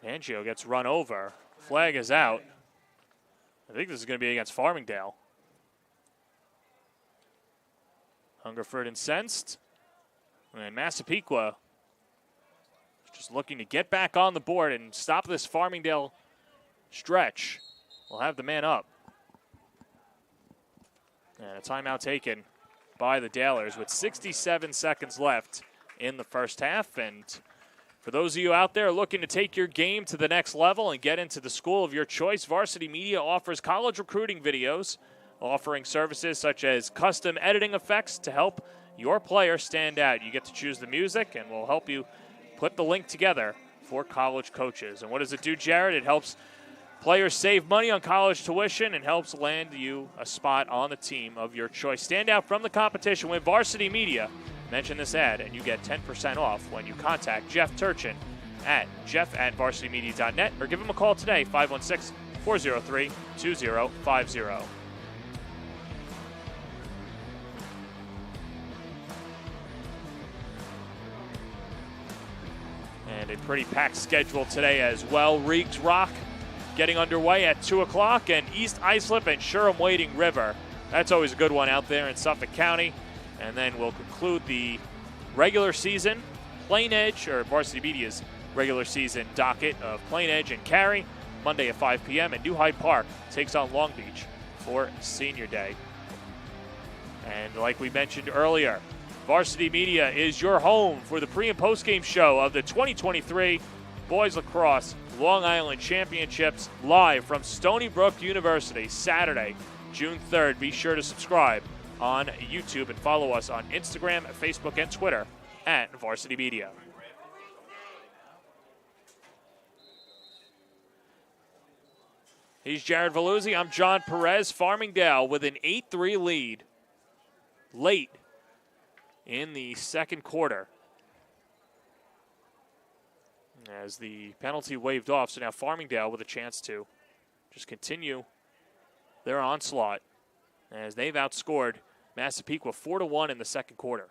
Mangio gets run over. Flag is out. I think this is going to be against Farmingdale. Hungerford incensed. And Massapequa just looking to get back on the board and stop this Farmingdale stretch. We'll have the man up. And a timeout taken by the Dalers with 67 seconds left in the first half. And for those of you out there looking to take your game to the next level and get into the school of your choice, Varsity Media offers college recruiting videos, offering services such as custom editing effects to help your player stand out. You get to choose the music, and we'll help you put the link together for college coaches. And what does it do, Jared? It helps players save money on college tuition and helps land you a spot on the team of your choice. Stand out from the competition with Varsity Media. Mention this ad, and you get 10% off when you contact Jeff Turchin at jeff@varsitymedia.net or give him a call today, 516-403-2050. And a pretty packed schedule today as well. Reeds Rock getting underway at 2 o'clock, and East Islip and Shurham-Wading River. That's always a good one out there in Suffolk County. And then we'll conclude the regular season, Plain Edge, or Varsity Media's regular season docket of Plain Edge and Cary, Monday at 5 p.m. And New Hyde Park takes on Long Beach for Senior Day. And like we mentioned earlier, Varsity Media is your home for the pre- and post-game show of the 2023 Boys Lacrosse Long Island Championships, live from Stony Brook University, Saturday, June 3rd. Be sure to subscribe on YouTube and follow us on Instagram, Facebook, and Twitter at Varsity Media. He's Jared Veluzzi. I'm John Perez. Farmingdale with an 8-3 lead late in the second quarter, as the penalty waved off. So now Farmingdale with a chance to just continue their onslaught, as they've outscored Massapequa 4-1 in the second quarter.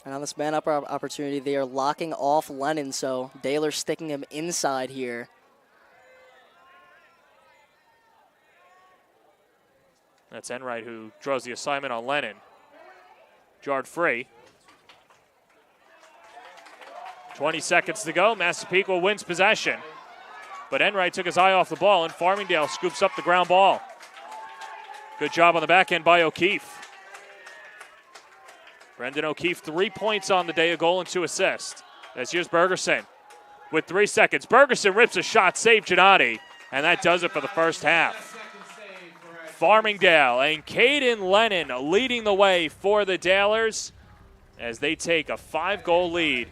And on this man-up opportunity, they are locking off Lennon, so Daler sticking him inside here. That's Enright who draws the assignment on Lennon. Jarred free. 20 seconds to go. Massapequa wins possession. But Enright took his eye off the ball, and Farmingdale scoops up the ground ball. Good job on the back end by O'Keefe. Brendan O'Keefe, 3 points on the day, a goal and 2 assists. As here's Bergerson with 3 seconds. Bergerson rips a shot, save Gennady, and that does it for the first half. Farmingdale and Caden Lennon leading the way for the Dalers as they take a 5-goal lead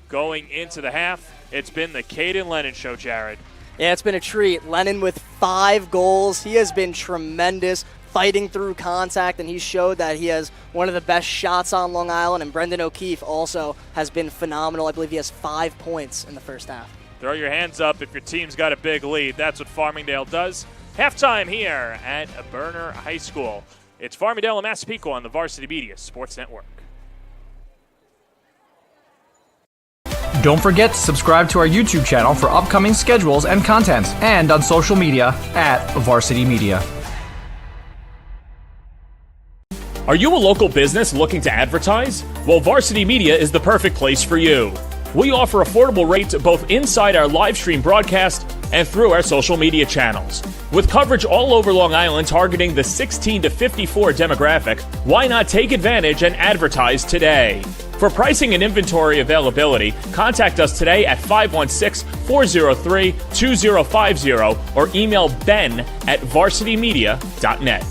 going into the half. It's been the Caden Lennon show, Jared. Yeah, it's been a treat. Lennon with 5 goals. He has been tremendous, fighting through contact, and he showed that he has one of the best shots on Long Island, and Brendan O'Keefe also has been phenomenal. I believe he has 5 points in the first half. Throw your hands up if your team's got a big lead. That's what Farmingdale does. Halftime here at Berner High School. It's Farmingdale and Massapequa on the Varsity Media Sports Network. Don't forget to subscribe to our YouTube channel for upcoming schedules and content, and on social media at Varsity Media. Are you a local business looking to advertise? Well, Varsity Media is the perfect place for you. We offer affordable rates both inside our live stream broadcast and through our social media channels. With coverage all over Long Island targeting the 16 to 54 demographic, why not take advantage and advertise today? For pricing and inventory availability, contact us today at 516-403-2050 or email ben@varsitymedia.net.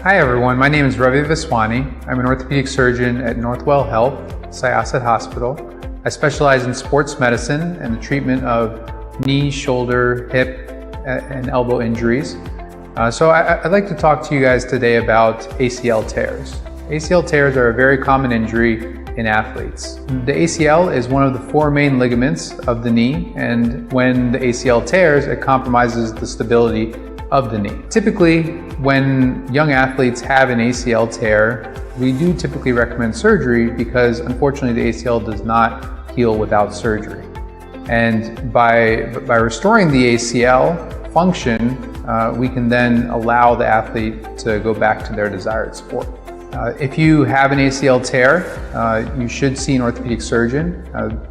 Hi everyone, my name is Ravi Viswani. I'm an orthopedic surgeon at Northwell Health, Syosset Hospital. I specialize in sports medicine and the treatment of knee, shoulder, hip, and elbow injuries. So I'd like to talk to you guys today about ACL tears. ACL tears are a very common injury in athletes. The ACL is one of the 4 main ligaments of the knee, and when the ACL tears, it compromises the stability of the knee. Typically, when young athletes have an ACL tear, we do typically recommend surgery because unfortunately the ACL does not heal without surgery. And by restoring the ACL function, we can then allow the athlete to go back to their desired sport. If you have an ACL tear, you should see an orthopedic surgeon.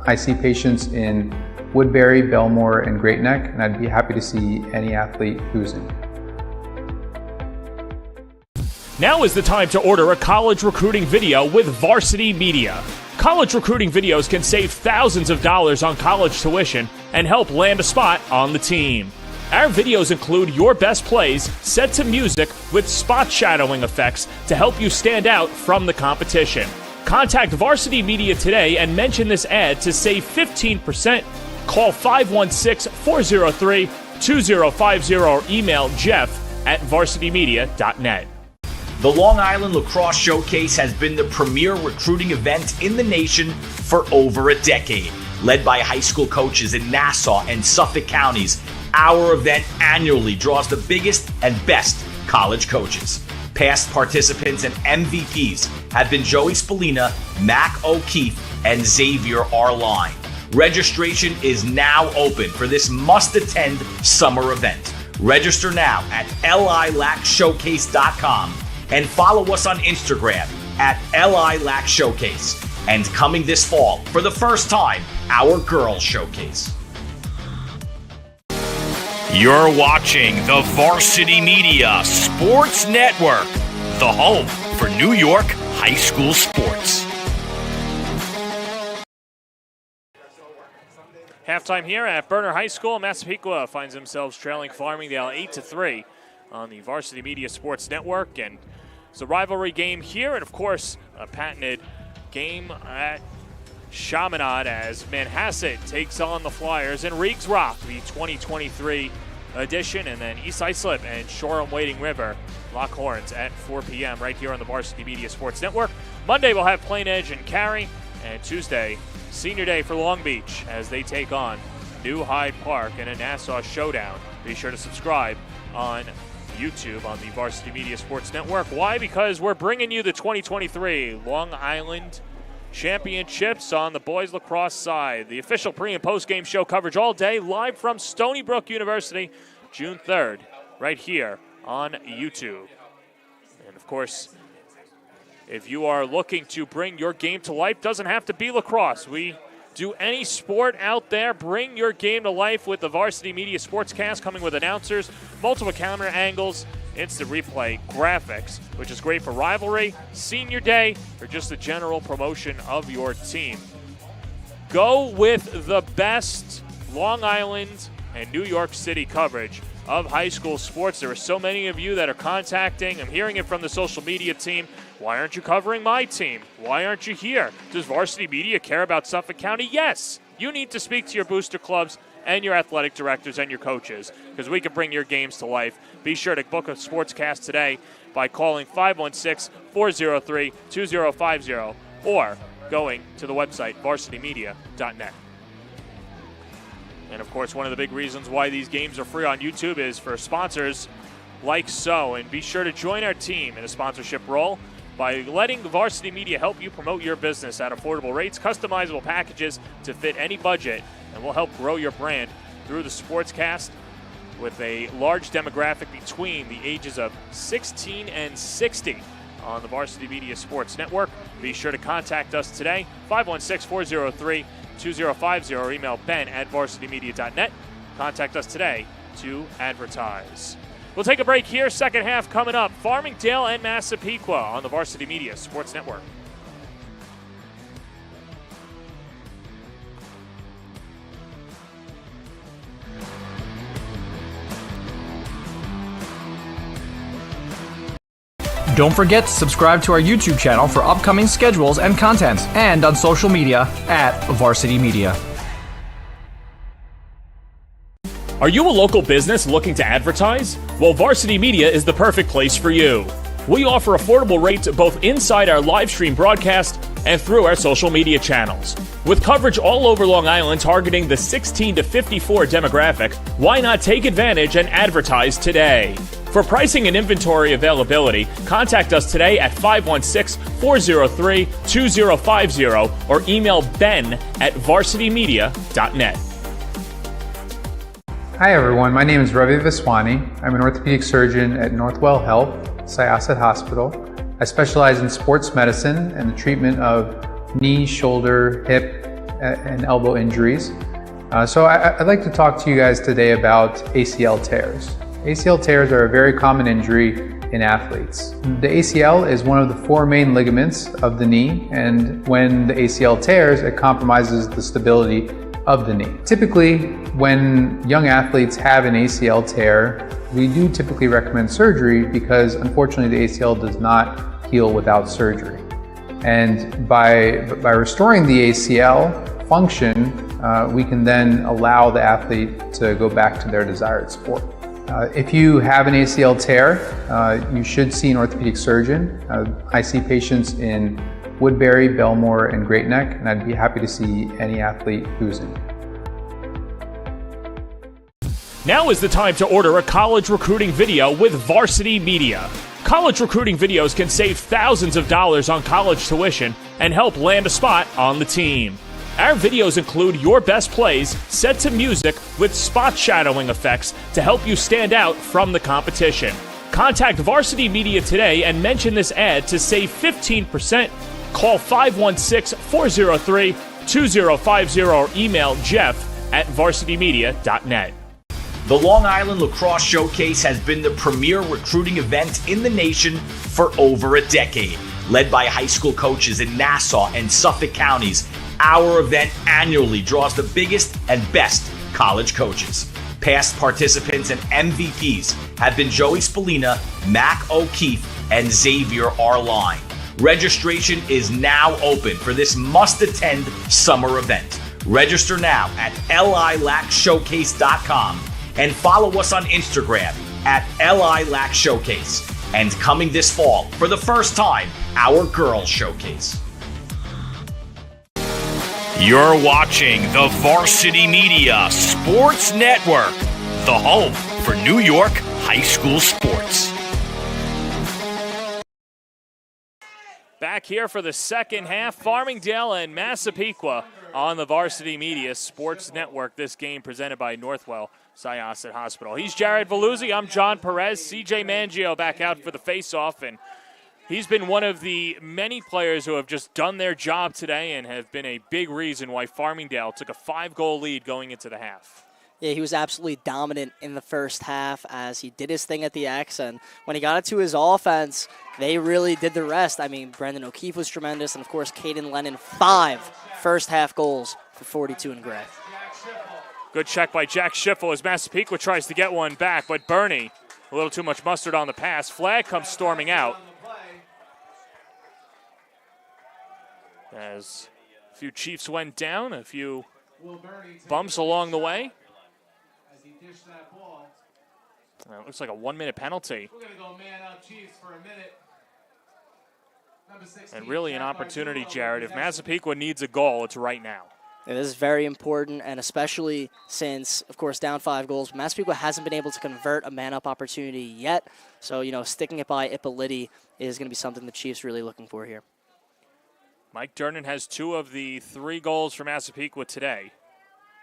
I see patients in Woodbury, Belmore, and Great Neck, and I'd be happy to see any athlete who's in. Now is the time to order a college recruiting video with Varsity Media. College recruiting videos can save thousands of dollars on college tuition and help land a spot on the team. Our videos include your best plays set to music with spot shadowing effects to help you stand out from the competition. Contact Varsity Media today and mention this ad to save 15%. Call 516-403-2050 or email jeff@varsitymedia.net. The Long Island Lacrosse Showcase has been the premier recruiting event in the nation for over a decade. Led by high school coaches in Nassau and Suffolk counties, our event annually draws the biggest and best college coaches. Past participants and MVPs have been Joey Spallina, Mac O'Keefe, and Xavier Arline. Registration is now open for this must-attend summer event. Register now at lilacshowcase.com and follow us on Instagram at lilacshowcase. And coming this fall, for the first time, our Girls Showcase. You're watching the Varsity Media Sports Network, the home for New York high school sports. Halftime here at Berner High School. Massapequa finds themselves trailing Farmingdale 8-3 on the Varsity Media Sports Network. And it's a rivalry game here, and of course, a patented game at Chaminade as Manhasset takes on the Flyers and Reeves Rock, the 2023 edition, and then East Islip and Shoreham Wading River Lockhorns at 4 p.m. right here on the Varsity Media Sports Network. Monday we'll have Plain Edge and Cary, and Tuesday, Senior Day for Long Beach as they take on New Hyde Park in a Nassau showdown. Be sure to subscribe on YouTube on the Varsity Media Sports Network. Why? Because we're bringing you the 2023 Long Island Championships on the boys lacrosse side. The official pre- and post-game show coverage all day, live from Stony Brook University, June 3rd, right here on YouTube. And, of course, if you are looking to bring your game to life, doesn't have to be lacrosse. We do any sport out there. Bring your game to life with the Varsity Media Sportscast, coming with announcers, multiple camera angles, instant replay graphics, which is great for rivalry, senior day, or just the general promotion of your team. Go with the best Long Island and New York City coverage of high school sports. There are so many of you that are contacting. I'm hearing it from the social media team. Why aren't you covering my team? Why aren't you here? Does Varsity Media care about Suffolk County? Yes. You need to speak to your booster clubs and your athletic directors and your coaches, because we can bring your games to life. Be sure to book a sportscast today by calling 516-403-2050 or going to the website varsitymedia.net. And, of course, one of the big reasons why these games are free on YouTube is for sponsors like so. And be sure to join our team in a sponsorship role by letting Varsity Media help you promote your business at affordable rates, customizable packages to fit any budget, and we'll help grow your brand through the Sportscast with a large demographic between the ages of 16 and 60 on the Varsity Media Sports Network. Be sure to contact us today, 516-403-2050, or email ben@varsitymedia.net. Contact us today to advertise. We'll take a break here. Second half coming up. Farmingdale and Massapequa on the Varsity Media Sports Network. Don't forget to subscribe to our YouTube channel for upcoming schedules and content, and on social media @Varsity Media. Are you a local business looking to advertise? Well, Varsity Media is the perfect place for you. We offer affordable rates both inside our live stream broadcast and through our social media channels. With coverage all over Long Island targeting the 16 to 54 demographic, why not take advantage and advertise today? For pricing and inventory availability, contact us today at 516-403-2050 or email ben@varsitymedia.net. Hi everyone, my name is Ravi Viswani. I'm an orthopedic surgeon at Northwell Health, Syosset Hospital. I specialize in sports medicine and the treatment of knee, shoulder, hip, and elbow injuries. So I'd like to talk to you guys today about ACL tears. ACL tears are a very common injury in athletes. The ACL is one of the four main ligaments of the knee, and when the ACL tears, it compromises the stability of the knee. Typically, when young athletes have an ACL tear, we do typically recommend surgery because unfortunately the ACL does not heal without surgery. And by restoring the ACL function, we can then allow the athlete to go back to their desired sport. If you have an ACL tear, you should see an orthopedic surgeon. I see patients in Woodbury, Belmore, and Great Neck, and I'd be happy to see any athlete who's in. Now is the time to order a college recruiting video with Varsity Media. College recruiting videos can save thousands of dollars on college tuition and help land a spot on the team. Our videos include your best plays set to music with spot shadowing effects to help you stand out from the competition. Contact Varsity Media today and mention this ad to save 15%. Call 516-403-2050 or email jeff@varsitymedia.net. The Long Island Lacrosse Showcase has been the premier recruiting event in the nation for over a decade. Led by high school coaches in Nassau and Suffolk counties, our event annually draws the biggest and best college coaches. Past participants and MVPs have been Joey Spallina, Mac O'Keefe, and Xavier Arline. Registration is now open for this must-attend summer event. Register now at lilacshowcase.com and follow us on Instagram at lilacshowcase. And coming this fall, for the first time, our Girls Showcase. You're watching the Varsity Media Sports Network, the home for New York high school sports. Back here for the second half, Farmingdale and Massapequa on the Varsity Media Sports Network. This game presented by Northwell Syosset Hospital. He's Jared Veluzzi. I'm John Perez. CJ Mangio back out for the face-off, and he's been one of the many players who have just done their job today and have been a big reason why Farmingdale took a 5-goal lead going into the half. Yeah, he was absolutely dominant in the first half as he did his thing at the X, and when he got it to his offense, they really did the rest. I mean, Brendan O'Keefe was tremendous, and of course, Caden Lennon, 5 first-half goals for 42 in gray. Good check by Jack Schiffel as Massapequa tries to get one back, but Bernie, a little too much mustard on the pass. Flag comes storming out as a few Chiefs went down, a few bumps along the way. It looks like a 1-minute penalty. We're going to go man up Chiefs for a minute. And really an opportunity, Jared. If Massapequa needs a goal, it's right now. Yeah, this is very important, and especially since, of course, down 5 goals. Massapequa hasn't been able to convert a man-up opportunity yet. So, sticking it by Ippoliti is going to be something the Chiefs really looking for here. Mike Durnan has 2 of the 3 goals for Massapequa today,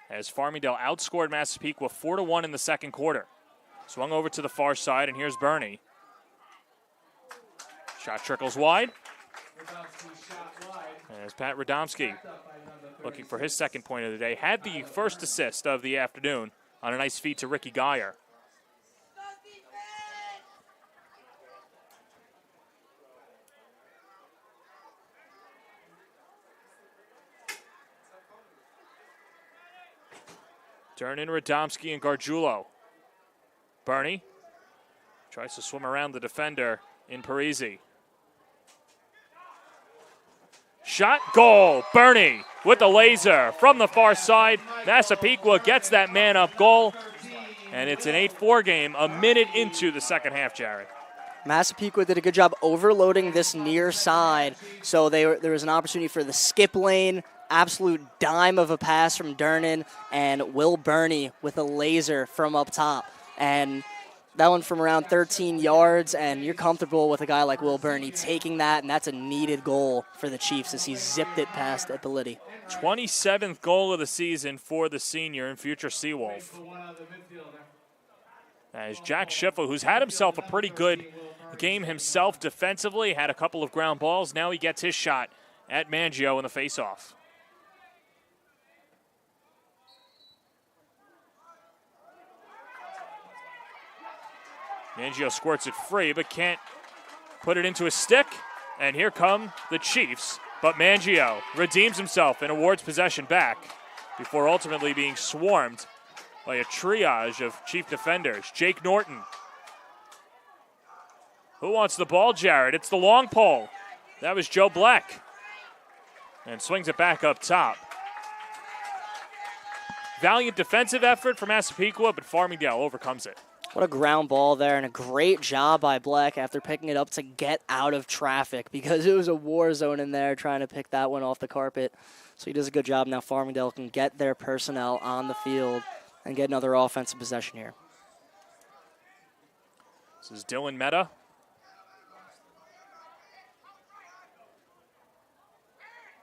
as Farmingdale outscored Massapequa 4-1 in the second quarter. Swung over to the far side, and here's Bernie. Shot trickles wide. As Pat Radomski, looking for his second point of the day, had the first assist of the afternoon on a nice feed to Ricky Geyer. Durnan, Radomski, and Gargiulo. Bernie tries to swim around the defender in Parisi. Shot, goal. Bernie with the laser from the far side. Massapequa gets that man-up goal, and it's an 8-4 game, a minute into the second half, Jared. Massapequa did a good job overloading this near side, so there was an opportunity for the skip lane, absolute dime of a pass from Durnan, and Will Bernie with a laser from up top. And that one from around 13 yards, and you're comfortable with a guy like Will Bernie taking that, and that's a needed goal for the Chiefs as he zipped it past Ippoliti. 27th goal of the season for the senior and future Seawolf. As Jack Schiffel, who's had himself a pretty good game himself defensively, had a couple of ground balls. Now he gets his shot at Mangio in the faceoff. Mangio squirts it free, but can't put it into a stick. And here come the Chiefs. But Mangio redeems himself and awards possession back before ultimately being swarmed by a triage of Chief defenders. Jake Norton. Who wants the ball, Jared? It's the long pole. That was Joe Black. And swings it back up top. Valiant defensive effort from Massapequa, but Farmingdale overcomes it. What a ground ball there, and a great job by Black after picking it up to get out of traffic, because it was a war zone in there trying to pick that one off the carpet. So he does a good job. Now Farmingdale can get their personnel on the field and get another offensive possession here. This is Dylan Mehta.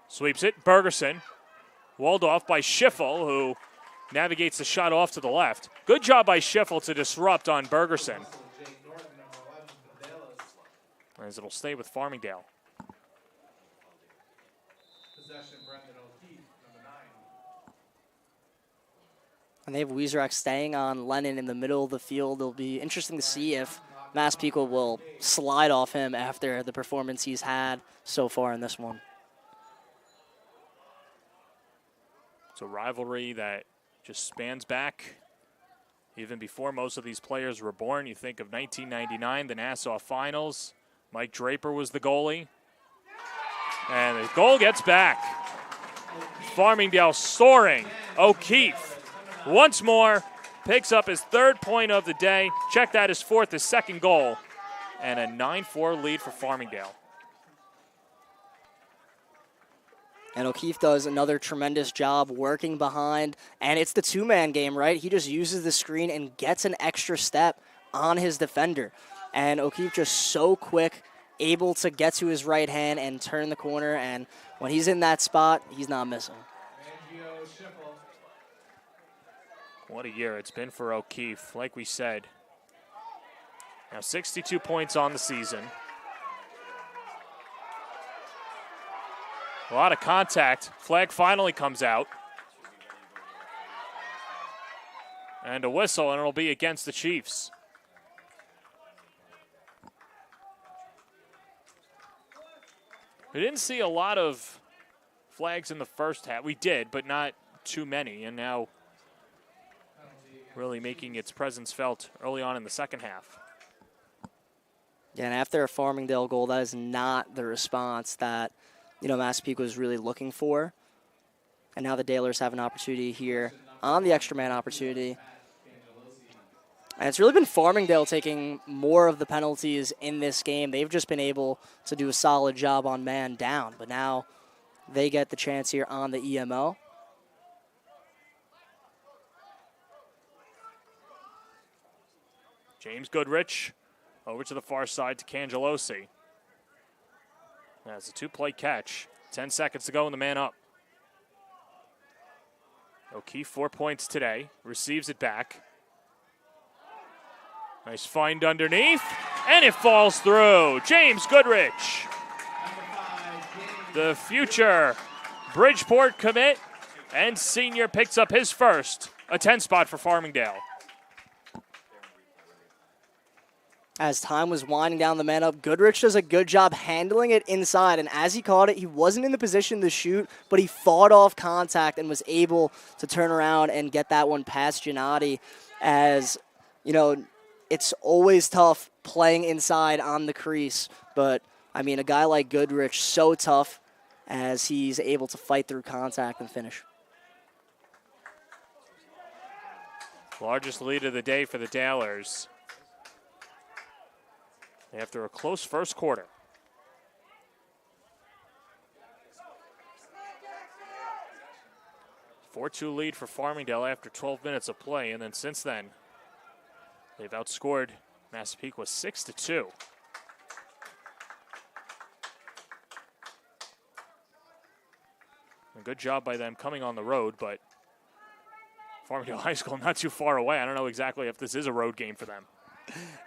Sweeps it, Bergerson. Walled off by Schiffel, who navigates the shot off to the left. Good job by Schiffel to disrupt on Bergerson, as it'll stay with Farmingdale. And they have Wieserak staying on Lennon in the middle of the field. It'll be interesting to see if Massapequa will slide off him after the performance he's had so far in this one. It's a rivalry that just spans back even before most of these players were born. You think of 1999, the Nassau Finals. Mike Draper was the goalie. And the goal gets back. Farmingdale soaring. O'Keefe once more picks up his 3rd point of the day. Check that, his 4th, his 2nd goal. And a 9-4 lead for Farmingdale. And O'Keefe does another tremendous job working behind. And it's the 2-man game, right? He just uses the screen and gets an extra step on his defender. And O'Keefe just so quick, able to get to his right hand and turn the corner. And when he's in that spot, he's not missing. What a year it's been for O'Keefe, like we said. Now 62 points on the season. A lot of contact. Flag finally comes out. And a whistle, and it'll be against the Chiefs. We didn't see a lot of flags in the first half. We did, but not too many. And now really making its presence felt early on in the second half. Yeah, and after a Farmingdale goal, that is not the response that, Massapequa was really looking for. And now the Dalers have an opportunity here on the extra man opportunity. And it's really been Farmingdale taking more of the penalties in this game. They've just been able to do a solid job on man down. But now they get the chance here on the EMO. James Goodrich over to the far side to Cangelosi. That's a two-play catch. 10 seconds to go and the man up. O'Keefe 4 points today. Receives it back. Nice find underneath, and it falls through. James Goodrich, the future Bridgeport commit and senior, picks up his first, a 10 spot for Farmingdale. As time was winding down the man up, Goodrich does a good job handling it inside, and as he caught it, he wasn't in the position to shoot, but he fought off contact and was able to turn around and get that one past Gennady. As, it's always tough playing inside on the crease, but, a guy like Goodrich, so tough as he's able to fight through contact and finish. Largest lead of the day for the Dalers after a close first quarter. 4-2 lead for Farmingdale after 12 minutes of play, and then since then, they've outscored Massapequa 6-2. A good job by them coming on the road, but Farmingdale High School not too far away. I don't know exactly if this is a road game for them.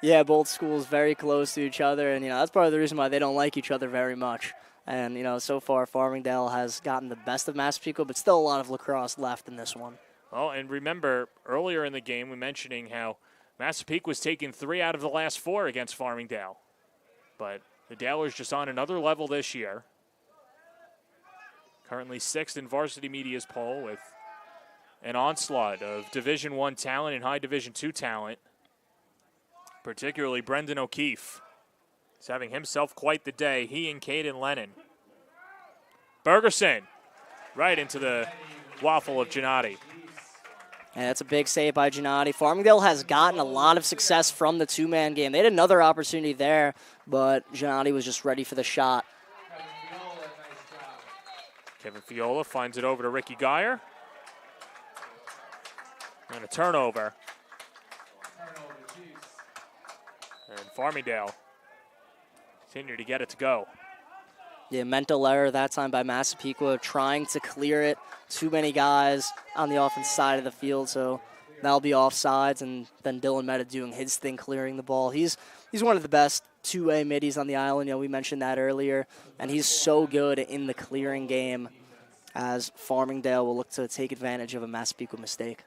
Yeah, both schools very close to each other, and that's part of the reason why they don't like each other very much. And so far Farmingdale has gotten the best of Massapequa, but still a lot of lacrosse left in this one. Well, and remember earlier in the game we mentioning how Massapequa was taking 3 out of the last 4 against Farmingdale. But the Dalers just on another level this year. Currently 6th in Varsity Media's poll with an onslaught of Division I talent and High Division II talent. Particularly Brendan O'Keefe. He's having himself quite the day. He and Caden Lennon. Bergerson right into the waffle of Gennady. And that's a big save by Gennady. Farmingdale has gotten a lot of success from the two-man game. They had another opportunity there, but Gennady was just ready for the shot. Kevin Fiola finds it over to Ricky Geyer. And a turnover. And Farmingdale continue to get it to go. Yeah, mental error that time by Massapequa, trying to clear it. Too many guys on the offensive side of the field, so that'll be offsides. And then Dylan Meta doing his thing, clearing the ball. He's one of the best 2A middies on the island. We mentioned that earlier, and he's so good in the clearing game. As Farmingdale will look to take advantage of a Massapequa mistake.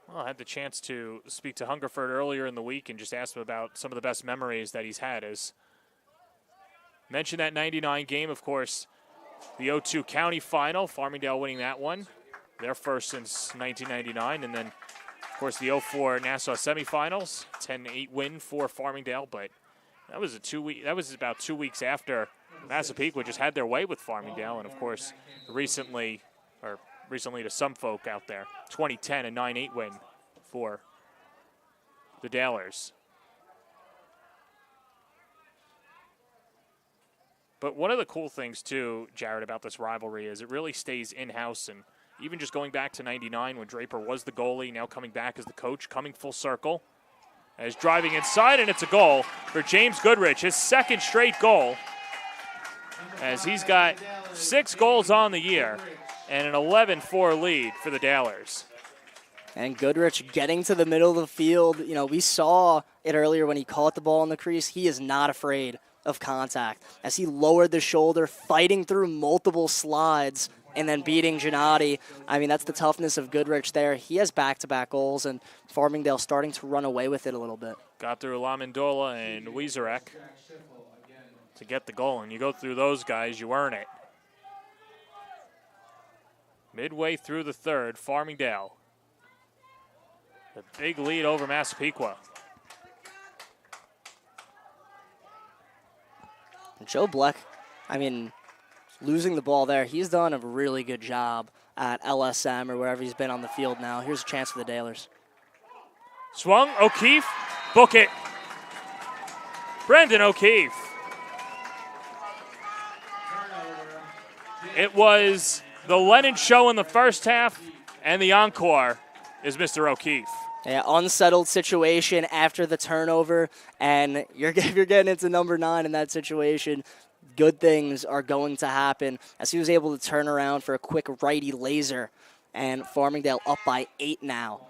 Well, I had the chance to speak to Hungerford earlier in the week and just asked him about some of the best memories that he's had. As mentioned that 99 game, of course, the 0-2 county final, Farmingdale winning that one, their first since 1999, and then, of course, the 0-4 Nassau semifinals, 10-8 win for Farmingdale, but that was about 2 weeks after Massapequa just had their way with Farmingdale, and of course, recently to some folk out there, 2010, a 9-8 win for the Dalers. But one of the cool things, too, Jared, about this rivalry is it really stays in-house. And even just going back to 99 when Draper was the goalie, now coming back as the coach, coming full circle. As driving inside, and it's a goal for James Goodrich, his second straight goal, as he's got 6 goals on the year and an 11-4 lead for the Dalers. And Goodrich getting to the middle of the field. You know, we saw it earlier when he caught the ball in the crease. He is not afraid of contact as he lowered the shoulder, fighting through multiple slides and then beating Gennady. I mean, that's the toughness of Goodrich there. He has back-to-back goals, and Farmingdale starting to run away with it a little bit. Got through Lamandola and Wieserek to get the goal, and you go through those guys, you earn it. Midway through the third, Farmingdale. The big lead over Massapequa. Joe Bleck, I mean, losing the ball there, he's done a really good job at LSM or wherever he's been on the field now. Here's a chance for the Dalers. Swung, O'Keefe, book it. Brendan O'Keefe. It was the Lennon show in the first half, and the encore is Mr. O'Keefe. Yeah, unsettled situation after the turnover, and you're getting into number 9 in that situation. Good things are going to happen as he was able to turn around for a quick righty laser, and Farmingdale up by 8 now.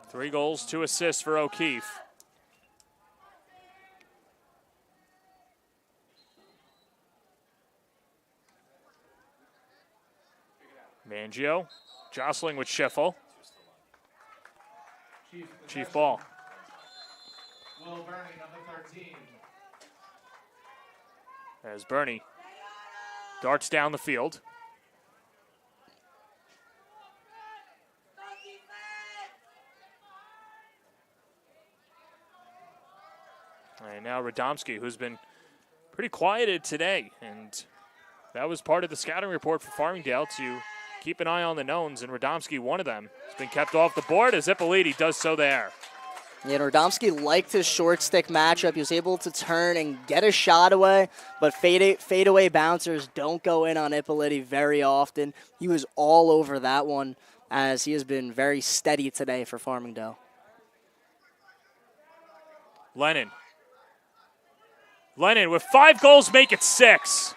3 goals, 2 assists for O'Keefe. Mangio jostling with Schiffel. Chief ball. Will Burney, number 13. As Burney darts down the field. And now Radomski, who's been pretty quieted today, and that was part of the scouting report for Farmingdale to keep an eye on the knowns, and Radomski, one of them, has been kept off the board as Ippoliti does so there. Yeah, Radomski liked his short stick matchup. He was able to turn and get a shot away, but fadeaway bouncers don't go in on Ippoliti very often. He was all over that one as he has been very steady today for Farmingdale. Lennon with 5 goals, make it 6.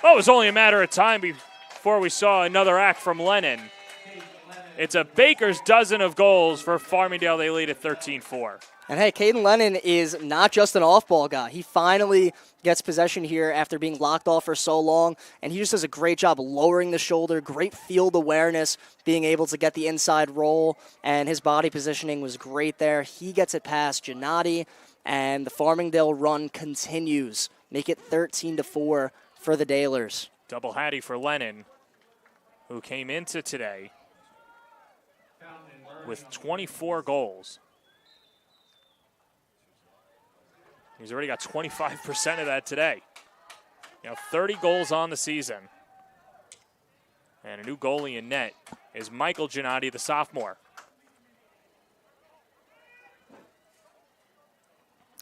Oh, it was only a matter of time before we saw another act from Lennon. It's a baker's dozen of goals for Farmingdale. They lead at 13-4. And hey, Caden Lennon is not just an off-ball guy. He finally gets possession here after being locked off for so long, and he just does a great job lowering the shoulder, great field awareness, being able to get the inside roll, and his body positioning was great there. He gets it past Gennady, and the Farmingdale run continues. Make it 13-4 for the Dalers. Double hattie for Lennon, who came into today with 24 goals. He's already got 25% of that today. 30 goals on the season. And a new goalie in net is Michael Gennady, the sophomore.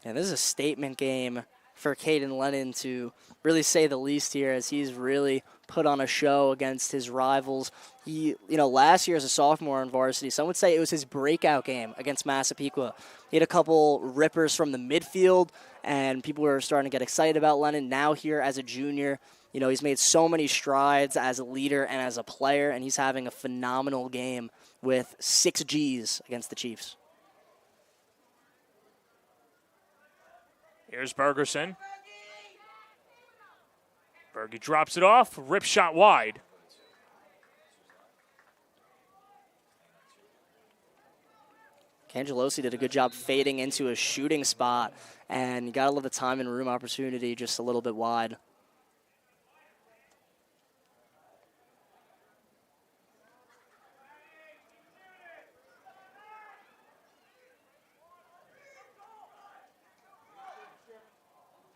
And this is a statement game for Caden Lennon, to really say the least here, as he's really put on a show against his rivals. He, last year as a sophomore on varsity, some would say it was his breakout game against Massapequa. He had a couple rippers from the midfield, and people were starting to get excited about Lennon. Now here as a junior, he's made so many strides as a leader and as a player, and he's having a phenomenal game with 6 Gs against the Chiefs. Here's Bergerson. Bergie drops it off, rip shot wide. Cangelosi did a good job fading into a shooting spot, and you gotta love the time and room opportunity just a little bit wide.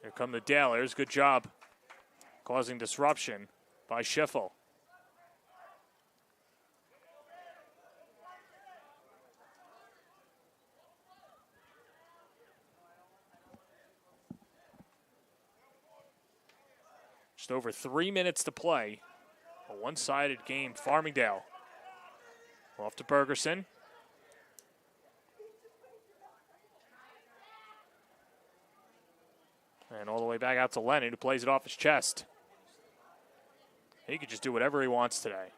Here come the Dalers. Good job causing disruption by Schiffel. Just over 3 minutes to play. A one-sided game. Farmingdale Off to Bergerson. And all the way back out to Lennon, who plays it off his chest. He could just do whatever he wants today.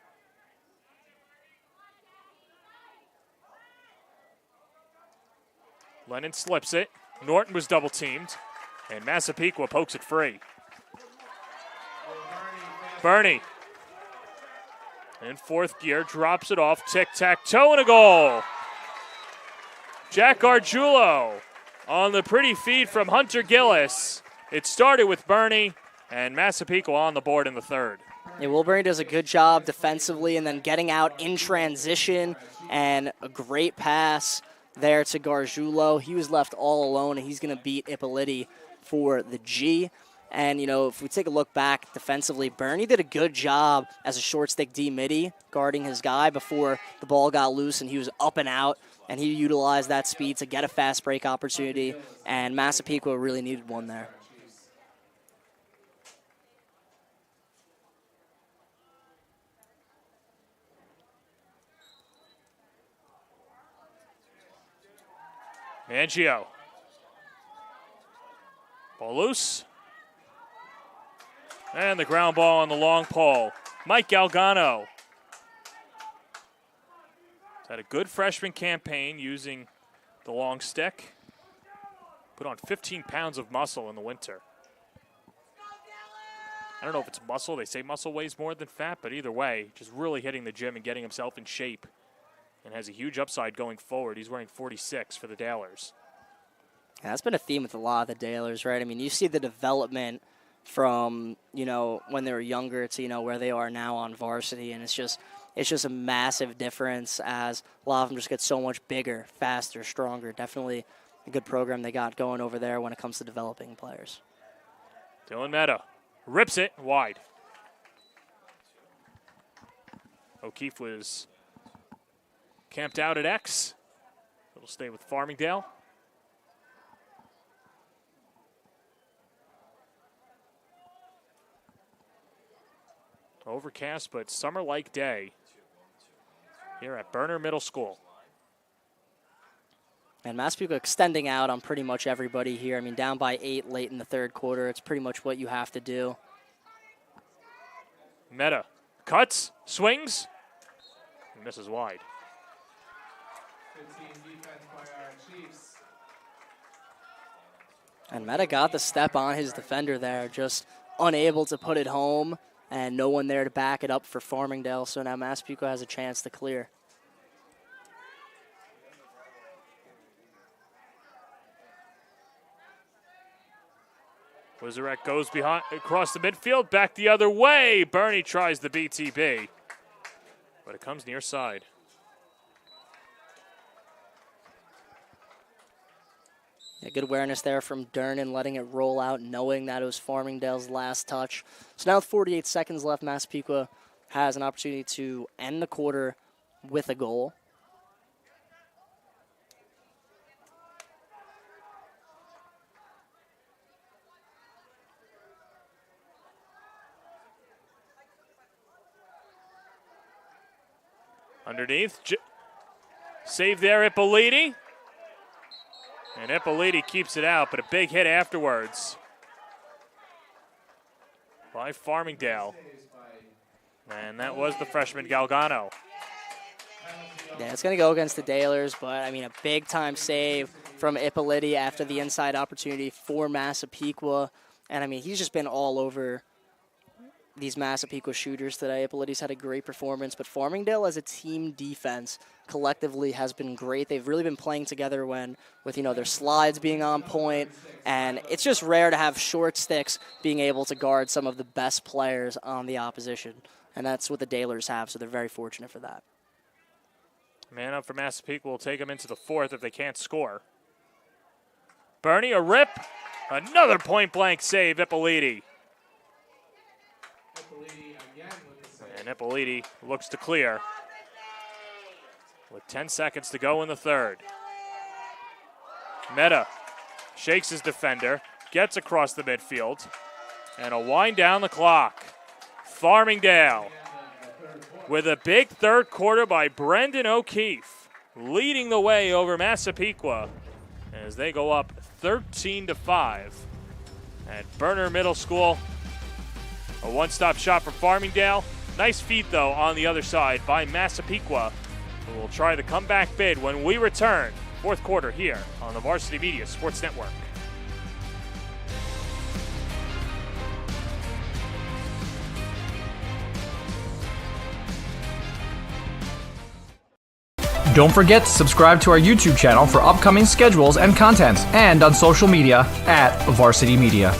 Lennon slips it. Norton was double teamed. And Massapequa pokes it free. Bernie. In fourth gear, drops it off. Tic-tac-toe and a goal. Jack Gargiulo on the pretty feed from Hunter Gillis. It started with Bernie, and Massapequa on the board in the third. Yeah, Wilbury does a good job defensively and then getting out in transition, and a great pass there to Gargiulo. He was left all alone, and he's going to beat Ippoliti for the G. And, you know, if we take a look back defensively, Bernie did a good job as a short stick D-midi guarding his guy before the ball got loose and he was up and out, and he utilized that speed to get a fast break opportunity, and Massapequa really needed one there. Mangio. Ball loose. And the ground ball on the long pole. Mike Galgano. He's had a good freshman campaign using the long stick. Put on 15 pounds of muscle in the winter. I don't know if it's muscle. They say muscle weighs more than fat, but either way, just really hitting the gym and getting himself in shape. And has a huge upside going forward. He's wearing 46 for the Dalers. Yeah, that's been a theme with a lot of the Dalers, right? I mean, you see the development from, you know, when they were younger to, you know, where they are now on varsity, and it's just a massive difference as a lot of them just get so much bigger, faster, stronger. Definitely a good program they got going over there when it comes to developing players. Dylan Meta rips it wide. O'Keefe was camped out at X. It'll stay with Farmingdale. Overcast, but summer-like day here at Berner Middle School. And Massapequa extending out on pretty much everybody here. I mean, down by 8 late in the third quarter. It's pretty much what you have to do. Meta cuts, swings, and misses wide. And Meta got the step on his defender there, just unable to put it home, and no one there to back it up for Farmingdale. So now Massapequa has a chance to clear. Wizarek goes behind across the midfield, back the other way. Bernie tries the BTB, but it comes near side. Yeah, good awareness there from Dernan, letting it roll out, knowing that it was Farmingdale's last touch. So now with 48 seconds left, Massapequa has an opportunity to end the quarter with a goal. Underneath, save there, Ippoliti. And Ippoliti keeps it out, but a big hit afterwards by Farmingdale. And that was the freshman Galgano. Yeah, it's going to go against the Dalers, but, I mean, a big-time save from Ippoliti after the inside opportunity for Massapequa. And, I mean, he's just been all over these Massapequa shooters today. Ippoliti's had a great performance, but Farmingdale as a team defense collectively has been great. They've really been playing together with, you know, their slides being on point, and it's just rare to have short sticks being able to guard some of the best players on the opposition, and that's what the Dalers have, so they're very fortunate for that. Man up for Massapequa will take them into the fourth if they can't score. Bernie, a rip. Another point-blank save, Ippoliti. And Ippoliti looks to clear with 10 seconds to go in the third. Meta shakes his defender, gets across the midfield, and a wind down the clock. Farmingdale with a big third quarter by Brendan O'Keefe, leading the way over Massapequa as they go up 13-5 at Burner Middle School. A one-stop shop for Farmingdale. Nice feed, though, on the other side by Massapequa, who will try the comeback bid when we return. Fourth quarter here on the Varsity Media Sports Network. Don't forget to subscribe to our YouTube channel for upcoming schedules and content, and on social media at Varsity Media.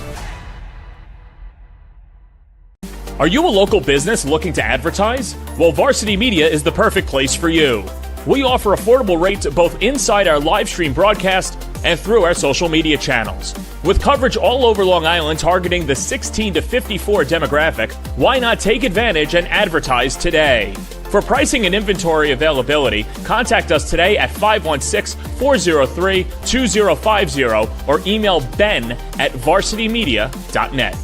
Are you a local business looking to advertise? Well, Varsity Media is the perfect place for you. We offer affordable rates both inside our live stream broadcast and through our social media channels. With coverage all over Long Island targeting the 16 to 54 demographic, why not take advantage and advertise today? For pricing and inventory availability, contact us today at 516-403-2050 or email ben@varsitymedia.net.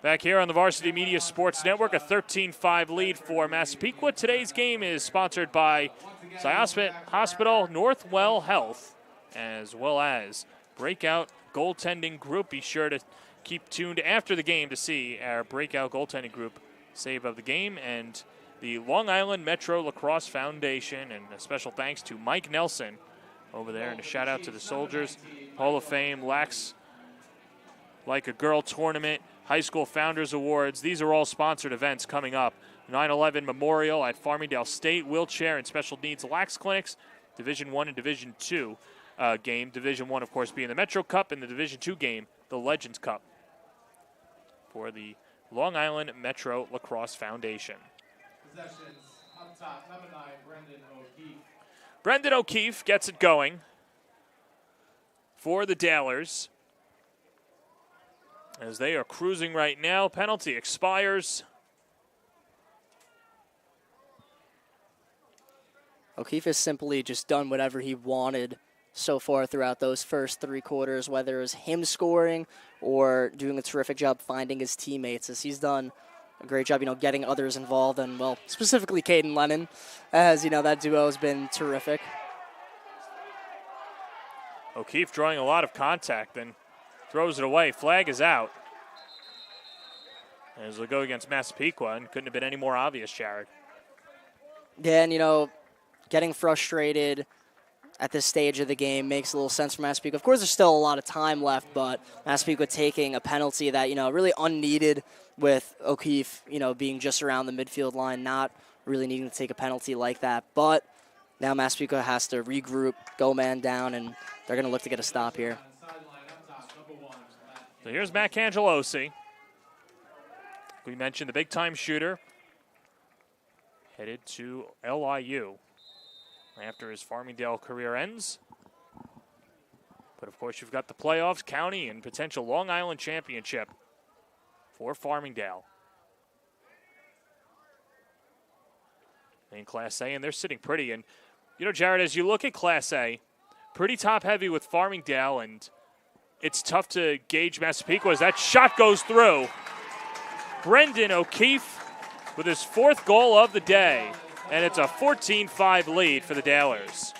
Back here on the Varsity Media Sports Network, a 13-5 lead for Massapequa. Today's game is sponsored by Syosset Hospital, Northwell Health, as well as Breakout Goaltending Group. Be sure to keep tuned after the game to see our Breakout Goaltending Group save of the game and the Long Island Metro Lacrosse Foundation. And a special thanks to Mike Nelson over there, and a shout out to the Soldiers Hall of Fame, Lax Like a Girl Tournament, High School Founders Awards. These are all sponsored events coming up. 9/11 Memorial at Farmingdale State, wheelchair and special needs lax clinics, Division I and Division II game. Division I, of course, being the Metro Cup, and the Division II game, the Legends Cup, for the Long Island Metro Lacrosse Foundation. Possessions up top, number 9, Brendan O'Keefe. Brendan O'Keefe gets it going for the Dalers, as they are cruising right now. Penalty expires. O'Keefe has simply just done whatever he wanted so far throughout those first three quarters, whether it was him scoring or doing a terrific job finding his teammates, as he's done a great job, getting others involved, and, well, specifically Caden Lennon, as, that duo has been terrific. O'Keefe drawing a lot of contact and throws it away. Flag is out as we go against Massapequa, and couldn't have been any more obvious, Jared. Yeah, and, getting frustrated at this stage of the game makes a little sense for Massapequa. Of course, there's still a lot of time left, but Massapequa taking a penalty that, really unneeded, with O'Keefe, being just around the midfield line, not really needing to take a penalty like that. But now Massapequa has to regroup, go man down, and they're going to look to get a stop here. So here's Matt Cangelosi. We mentioned the big-time shooter headed to LIU after his Farmingdale career ends. But, of course, you've got the playoffs, county, and potential Long Island championship for Farmingdale in Class A, and they're sitting pretty. And, Jared, as you look at Class A, pretty top-heavy with Farmingdale, and it's tough to gauge Massapequa as that shot goes through. Brendan O'Keefe with his fourth goal of the day, and it's a 14-5 lead for the Dalers.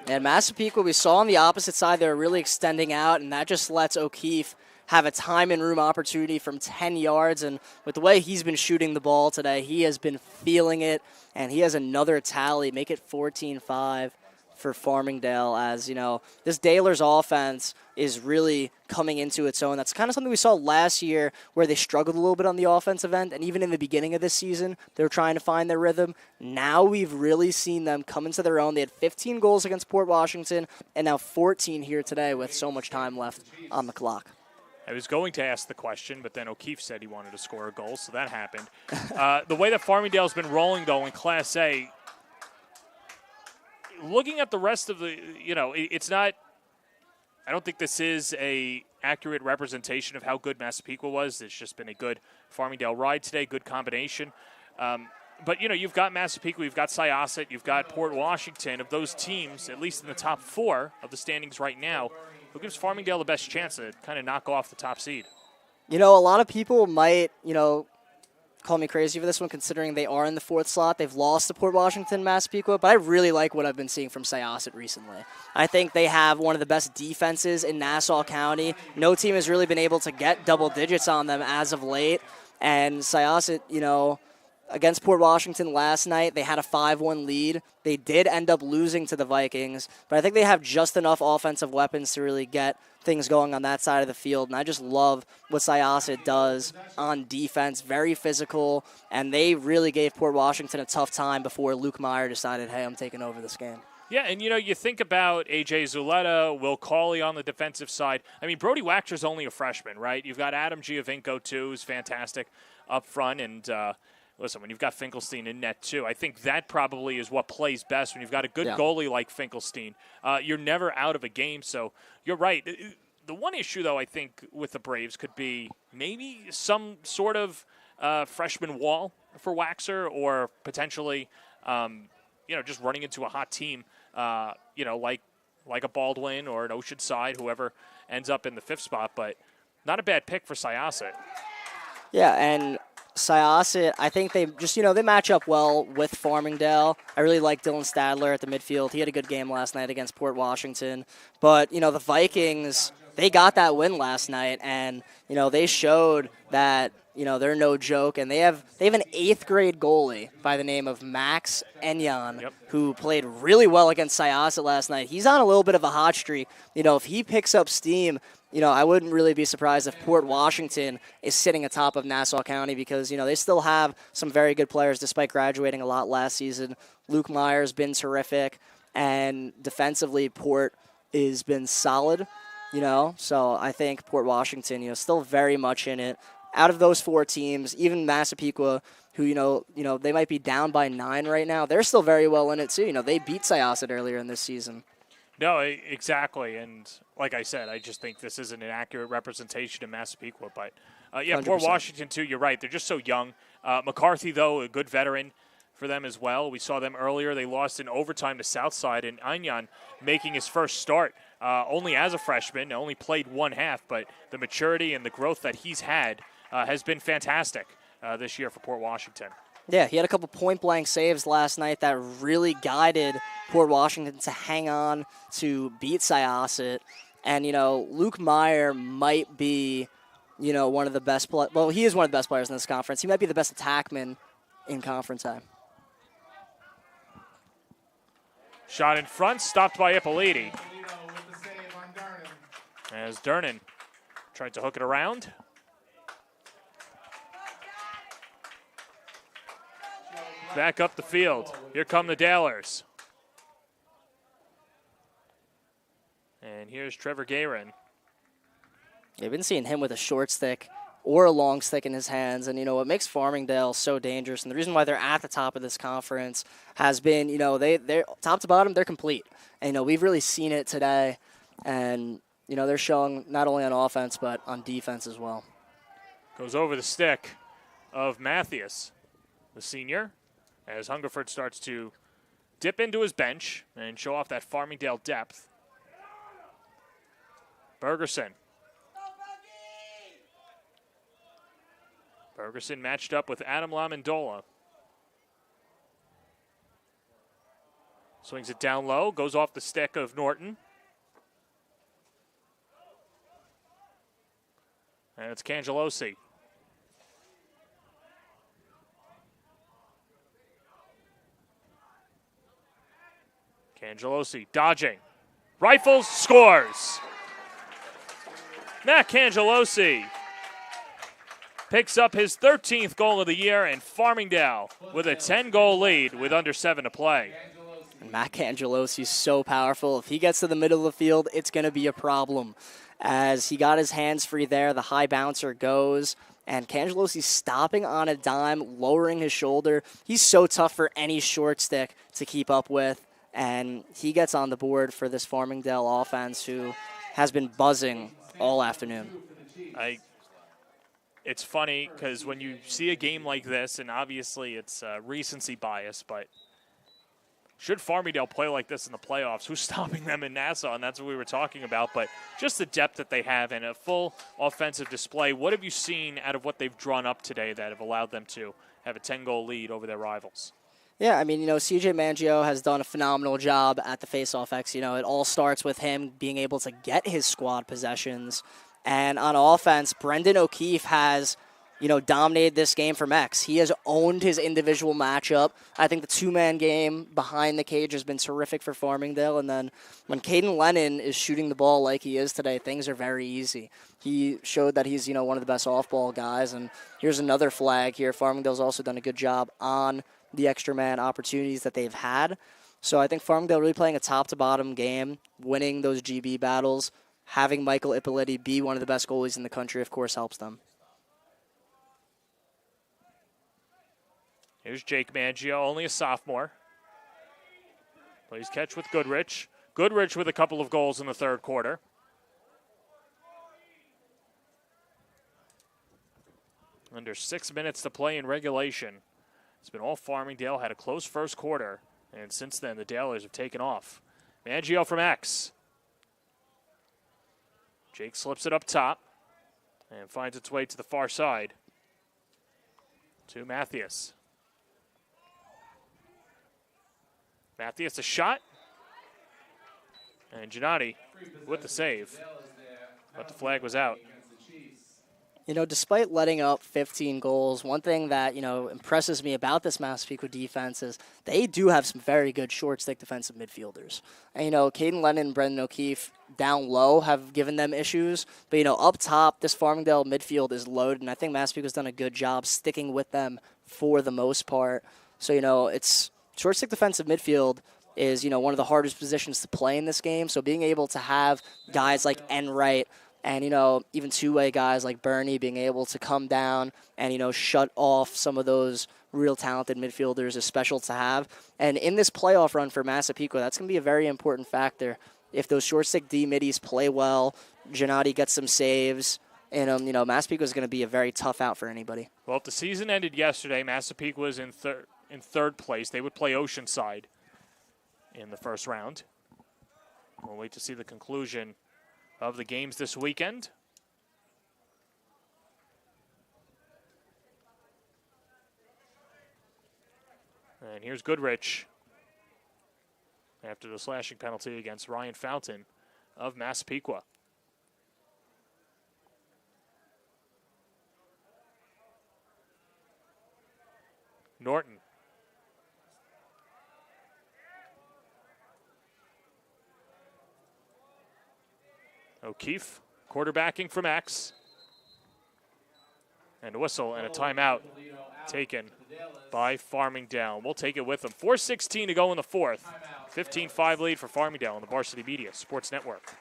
And Massapequa, we saw on the opposite side, they're really extending out, and that just lets O'Keefe have a time and room opportunity from 10 yards. And with the way he's been shooting the ball today, he has been feeling it, and he has another tally, make it 14-5 for Farmingdale, as, this Dalers offense is really coming into its own. That's kind of something we saw last year, where they struggled a little bit on the offensive end, and even in the beginning of this season, they were trying to find their rhythm. Now we've really seen them come into their own. They had 15 goals against Port Washington, and now 14 here today with so much time left on the clock. I was going to ask the question, but then O'Keefe said he wanted to score a goal, so that happened. The way that Farmingdale's been rolling, though, in Class A, looking at the rest of the, it's not, I don't think this is a accurate representation of how good Massapequa was. It's just been a good Farmingdale ride today, good combination. But, you've got Massapequa, you've got Syosset, you've got Port Washington. Of those teams, at least in the top 4 of the standings right now, who gives Farmingdale the best chance to kind of knock off the top seed? You know, a lot of people might, call me crazy for this one, considering they are in the 4th slot. They've lost to Port Washington, Massapequa, but I really like what I've been seeing from Syosset recently. I think they have one of the best defenses in Nassau County. No team has really been able to get double digits on them as of late, and Syosset, against Port Washington last night, they had a 5-1 lead. They did end up losing to the Vikings, but I think they have just enough offensive weapons to really get things going on that side of the field, and I just love what Syosset does on defense. Very physical, and they really gave Port Washington a tough time before Luke Meyer decided, hey, I'm taking over this game. Yeah, and you think about A.J. Zuleta, Will Cawley on the defensive side. I mean, Brody Waxer's only a freshman, right? You've got Adam Giovinco, too, who's fantastic up front, and listen, when you've got Finkelstein in net, too, I think that probably is what plays best when you've got a good goalie like Finkelstein. You're never out of a game, so you're right. The one issue, though, I think with the Braves could be maybe some sort of freshman wall for Waxer, or potentially, just running into a hot team, like a Baldwin or an Oceanside, whoever ends up in the 5th spot. But not a bad pick for Syosset. Yeah, and Syosset, I think they just, they match up well with Farmingdale. I really like Dylan Stadler at the midfield. He had a good game last night against Port Washington. But, the Vikings, they got that win last night, and, they showed that, they're no joke. And they have an 8th grade goalie by the name of Max Enyan, who played really well against Syosset last night. He's on a little bit of a hot streak. If he picks up steam, I wouldn't really be surprised if Port Washington is sitting atop of Nassau County, because, they still have some very good players despite graduating a lot last season. Luke Meyer's been terrific, and defensively Port has been solid, So I think Port Washington, still very much in it. Out of those 4 teams, even Massapequa, who, they might be down by 9 right now, they're still very well in it too. They beat Syosset earlier in this season. No, exactly. And like I said, I just think this isn't an accurate representation of Massapequa. But, 100%. Port Washington, too, you're right. They're just so young. McCarthy, though, a good veteran for them as well. We saw them earlier. They lost in overtime to Southside, and Anyan making his first start only as a freshman, only played 1 half. But the maturity and the growth that he's had has been fantastic this year for Port Washington. Yeah, he had a couple point-blank saves last night that really guided Port Washington to hang on to beat Syosset. And, Luke Meyer might be, one of the best he is one of the best players in this conference. He might be the best attackman in conference time. Shot in front, stopped by Ippoliti. As Dernan tried to hook it around. Back up the field. Here come the Dalers. And here's Trevor Gayron. You've been seeing him with a short stick or a long stick in his hands. And, what makes Farmingdale so dangerous, and the reason why they're at the top of this conference has been, they're top to bottom, they're complete. And, we've really seen it today. And, they're showing not only on offense but on defense as well. Goes over the stick of Mathias, the senior, as Hungerford starts to dip into his bench and show off that Farmingdale depth. Bergerson. Bergerson matched up with Adam Lamandola. Swings it down low, goes off the stick of Norton. And it's Cangelosi. Cangelosi dodging. Rifles, scores. Matt Cangelosi picks up his 13th goal of the year, and Farmingdale with a 10-goal lead with under 7 to play. And Matt Cangelosi is so powerful. If he gets to the middle of the field, it's going to be a problem. As he got his hands free there, the high bouncer goes, and Cangelosi's stopping on a dime, lowering his shoulder. He's so tough for any short stick to keep up with, and he gets on the board for this Farmingdale offense, who has been buzzing all afternoon. It's funny because when you see a game like this, and obviously it's recency bias, but should Farmingdale play like this in the playoffs, who's stopping them in Nassau? And that's what we were talking about. But just the depth that they have and a full offensive display. What have you seen out of what they've drawn up today that have allowed them to have a 10-goal lead over their rivals? Yeah, I mean, CJ Mangio has done a phenomenal job at the faceoff X. It all starts with him being able to get his squad possessions. And on offense, Brendan O'Keefe has, dominated this game from X. He has owned his individual matchup. I think the two-man game behind the cage has been terrific for Farmingdale. And then when Caden Lennon is shooting the ball like he is today, things are very easy. He showed that he's, one of the best off-ball guys. And here's another flag here. Farmingdale's also done a good job on the extra man opportunities that they've had. So I think Farmingdale really playing a top-to-bottom game, winning those GB battles, having Michael Ippoliti be one of the best goalies in the country, of course, helps them. Here's Jake Mangio, only a sophomore. Plays catch with Goodrich. Goodrich with a couple of goals in the third quarter. Under 6 minutes to play in regulation. It's been all Farmingdale, had a close first quarter, and since then the Dalers have taken off. Mangio from X. Jake slips it up top and finds its way to the far side to Mathias. Mathias a shot, and Gennady with the save, but the flag was out. Despite letting up 15 goals, one thing that, impresses me about this Massapequa defense is they do have some very good short-stick defensive midfielders. And, Caden Lennon and Brendan O'Keefe down low have given them issues. But, up top, this Farmingdale midfield is loaded, and I think Massapequa's done a good job sticking with them for the most part. So, it's short-stick defensive midfield is, one of the hardest positions to play in this game. So being able to have guys like Enright, and, even two-way guys like Bernie being able to come down and, shut off some of those real talented midfielders is special to have. And in this playoff run for Massapequa, that's going to be a very important factor. If those short-stick D middies play well, Gennady gets some saves, and, Massapequa is going to be a very tough out for anybody. Well, if the season ended yesterday, Massapequa was in third place. They would play Oceanside in the first round. We'll wait to see the conclusion of the games this weekend. And here's Goodrich after the slashing penalty against Ryan Fountain of Massapequa. Norton. O'Keefe, quarterbacking from X. And a whistle and a timeout taken by Farmingdale. We'll take it with them. 4:16 to go in the fourth. 15-5 lead for Farmingdale on the Varsity Media Sports Network.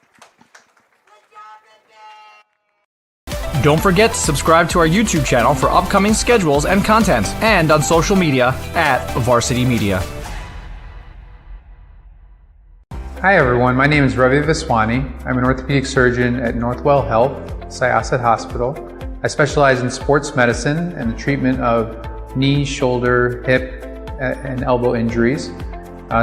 Don't forget to subscribe to our YouTube channel for upcoming schedules and content, and on social media @Varsity Media. Hi everyone, my name is Ravi Viswani. I'm an orthopedic surgeon at Northwell Health, Syosset Hospital. I specialize in sports medicine and the treatment of knee, shoulder, hip, and elbow injuries.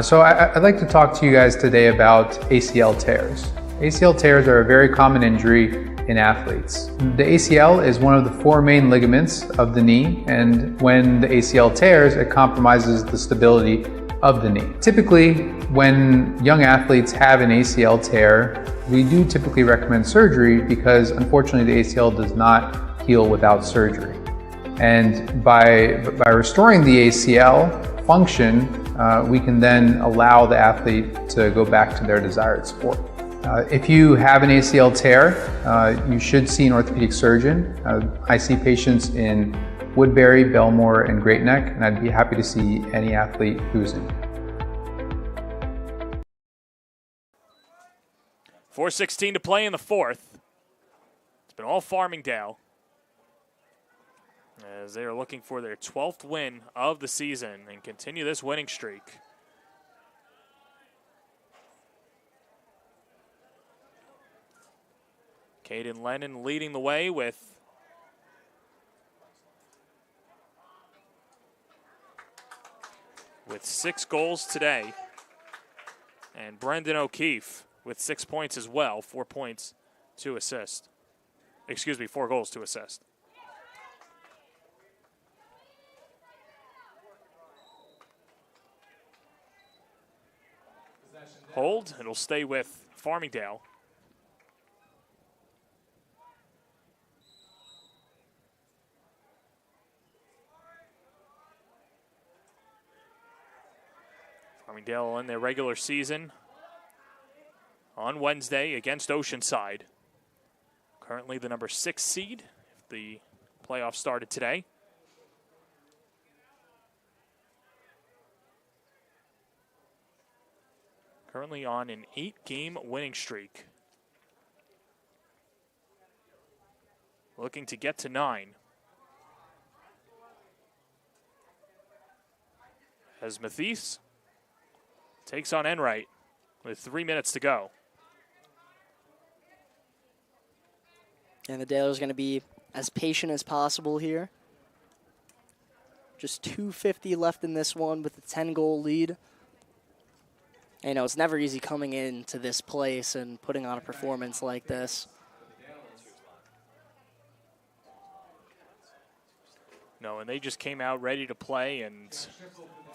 So I'd like to talk to you guys today about ACL tears. ACL tears are a very common injury in athletes. The ACL is one of the four main ligaments of the knee, and when the ACL tears, it compromises the stability of the knee. Typically, when young athletes have an ACL tear, we do typically recommend surgery because unfortunately the ACL does not heal without surgery. And by restoring the ACL function, we can then allow the athlete to go back to their desired sport. If you have an ACL tear, you should see an orthopedic surgeon. I see patients in Woodbury, Belmore, and Great Neck, and I'd be happy to see any athlete who's in. 4:16 to play in the fourth. It's been all Farmingdale as they are looking for their 12th win of the season and continue this winning streak. Caden Lennon leading the way with with 6 goals today. And Brendan O'Keefe with 6 points as well, 4 points to assist. 4 goals to assist. Hold, it'll stay with Farmingdale. Farmingdale will end their regular season on Wednesday against Oceanside. Currently the number 6 seed if the playoffs started today. Currently on an 8-game winning streak. Looking to get to 9. As Mathies takes on Enright with 3 minutes to go. And the Dalers going to be as patient as possible here. Just 2:50 left in this one with a 10-goal lead. And, you know, it's never easy coming into this place and putting on a performance like this. No, and they just came out ready to play and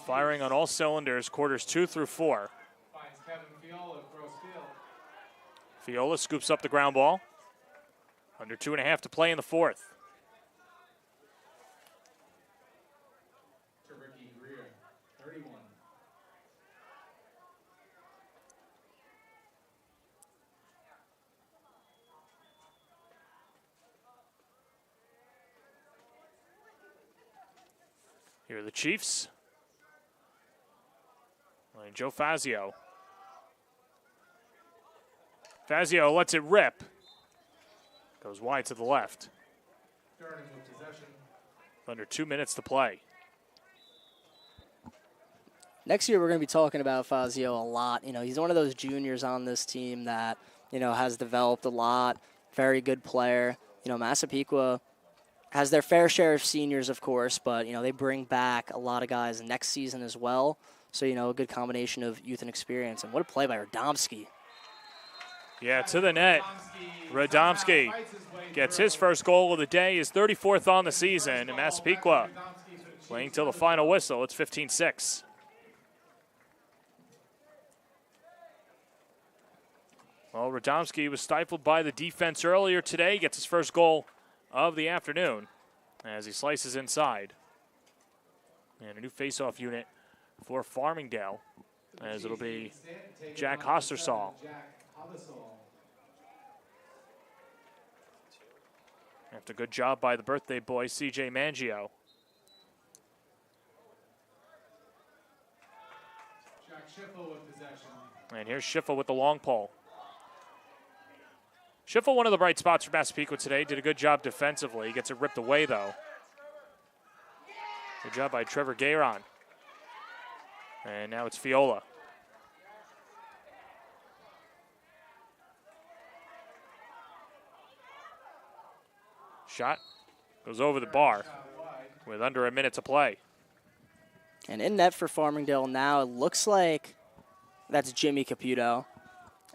firing on all cylinders, quarters 2 through 4. Fiola scoops up the ground ball. Under 2.5 to play in the fourth. Here are the Chiefs. And Joe Fazio. Fazio lets it rip. Goes wide to the left. Under 2 minutes to play. Next year, we're going to be talking about Fazio a lot. You know, he's one of those juniors on this team that, you know, has developed a lot. Very good player. You know, Massapequa has their fair share of seniors, of course, but, you know, they bring back a lot of guys next season as well. So, you know, a good combination of youth and experience. And what a play by Radomski. Yeah, to the net. Radomski gets his first goal of the day, his 34th on the season. And Massapequa playing till the final whistle. It's 15-6. Well, Radomski was stifled by the defense earlier today. Gets his first goal of the afternoon as he slices inside. And a new faceoff unit for Farmingdale, as it'll be Jack Hostersall. After a good job by the birthday boy, CJ Mangio. And here's Schiffel with the long pole. Schiffel, one of the bright spots for Massapequa today, did a good job defensively. He gets it ripped away, though. Good job by Trevor Gayron. And now it's Fiola. Shot goes over the bar with under a minute to play. And in net for Farmingdale now, it looks like that's Jimmy Caputo.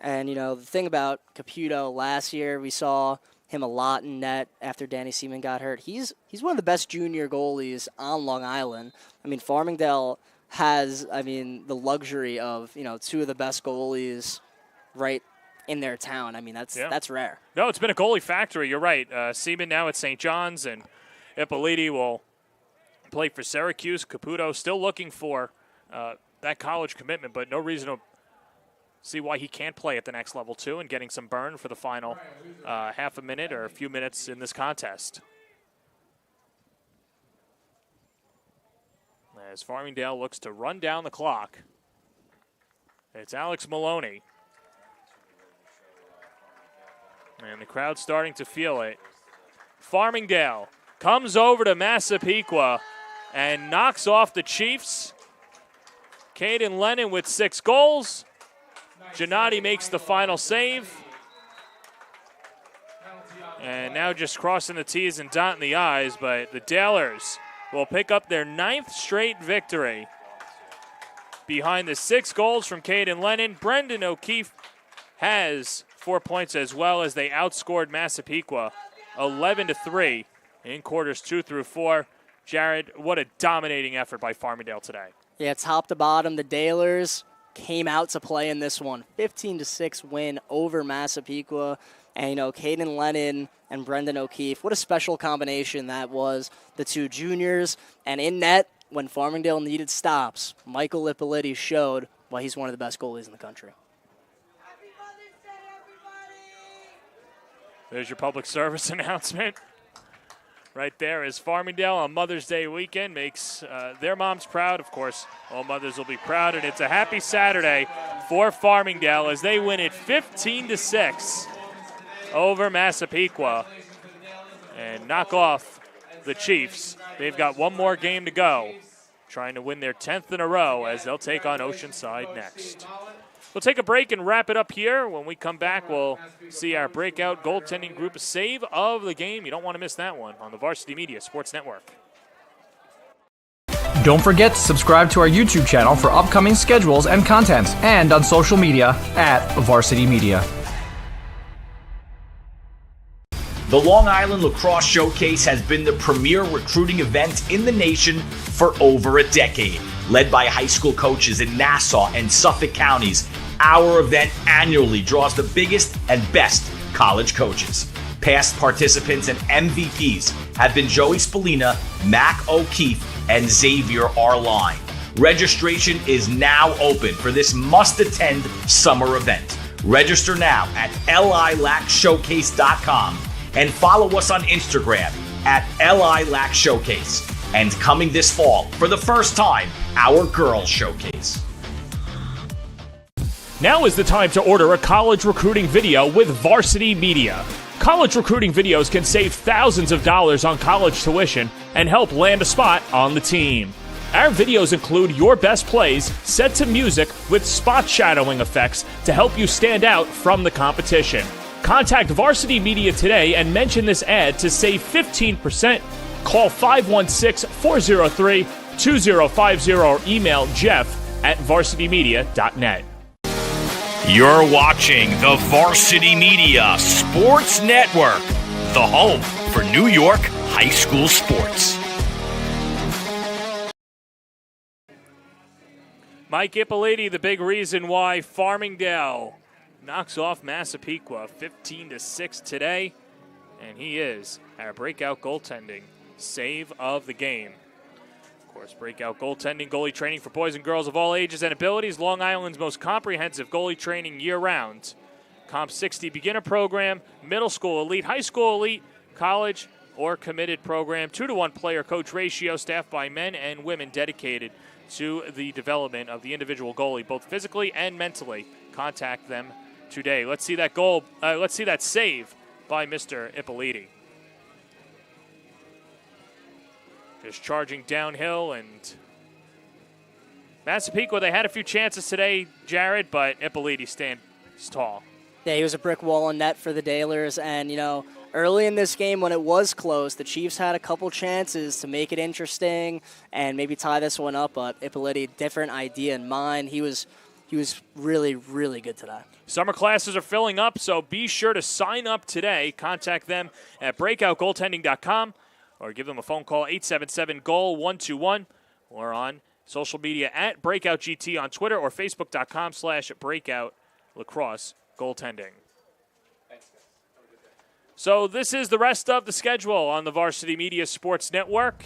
And, you know, the thing about Caputo, last year we saw him a lot in net after Danny Seaman got hurt. He's one of the best junior goalies on Long Island. I mean, Farmingdale has, the luxury of, you know, two of the best goalies right in their town. I mean, that's rare. No, it's been a goalie factory. You're right. Seaman now at St. John's, and Ippoliti will play for Syracuse. Caputo still looking for that college commitment, but no reason to see why he can't play at the next level, too, and getting some burn for the final half a minute or a few minutes in this contest. As Farmingdale looks to run down the clock, it's Alex Maloney. And the crowd's starting to feel it. Farmingdale comes over to Massapequa and knocks off the Chiefs. Caden Lennon with 6 goals. Gennady makes the final save. And now just crossing the T's and dotting the I's, but the Dalers will pick up their 9th straight victory behind the 6 goals from Caden Lennon. Brendan O'Keefe has 4 points as well as they outscored Massapequa 11-3 in quarters 2 through 4. Jared, what a dominating effort by Farmingdale today. Yeah, top to bottom, the Dalers came out to play in this one. 15-6 win over Massapequa. And, Caden Lennon and Brendan O'Keefe, what a special combination that was. The 2 juniors. And in net, when Farmingdale needed stops, Michael Ippoliti showed why he's one of the best goalies in the country. There's your public service announcement. Right there is Farmingdale on Mother's Day weekend. Makes their moms proud. Of course, all mothers will be proud. And it's a happy Saturday for Farmingdale as they win it 15-6 over Massapequa and knock off the Chiefs. They've got one more game to go, trying to win their 10th in a row as they'll take on Oceanside next. We'll take a break and wrap it up here. When we come back, we'll see our breakout goaltending group save of the game. You don't want to miss that one on the Varsity Media Sports Network. Don't forget to subscribe to our YouTube channel for upcoming schedules and content, and on social media at Varsity Media. The Long Island Lacrosse Showcase has been the premier recruiting event in the nation for over a decade. Led by high school coaches in Nassau and Suffolk counties, our event annually draws the biggest and best college coaches. Past participants and MVPs have been Joey Spallina, Mac O'Keefe, and Xavier Arline. Registration is now open for this must-attend summer event. Register now at lilacshowcase.com and follow us on Instagram at lilacshowcase. And coming this fall, for the first time, our Girls Showcase. Now is the time to order a college recruiting video with Varsity Media. College recruiting videos can save thousands of dollars on college tuition and help land a spot on the team. Our videos include your best plays set to music with spot shadowing effects to help you stand out from the competition. Contact Varsity Media today and mention this ad to save 15%. Call 516-403-2050 or email jeff@varsitymedia.net. You're watching the Varsity Media Sports Network, the home for New York high school sports. Mike Ippoliti, the big reason why Farmingdale knocks off Massapequa 15-6 today, and he is our breakout goaltending save of the game. Of course, breakout goaltending, goalie training for boys and girls of all ages and abilities. Long Island's most comprehensive goalie training year-round. Comp 60 beginner program, middle school elite, high school elite, college or committed program. 2-to-1 player-coach ratio, staffed by men and women dedicated to the development of the individual goalie, both physically and mentally. Contact them today. Let's see that goal. Let's see that save by Mr. Ippoliti. Just charging downhill, and Massapequa, they had a few chances today, Jared, but Ippoliti stands tall. Yeah, he was a brick wall in net for the Dalers, and, early in this game when it was close, the Chiefs had a couple chances to make it interesting and maybe tie this one up, but Ippoliti, different idea in mind. He was really, really good today. Summer classes are filling up, so be sure to sign up today. Contact them at breakoutgoaltending.com. or give them a phone call, 877-GOAL-121, or on social media at BreakoutGT on Twitter or Facebook.com/BreakoutLacrosse Goaltending. So this is the rest of the schedule on the Varsity Media Sports Network.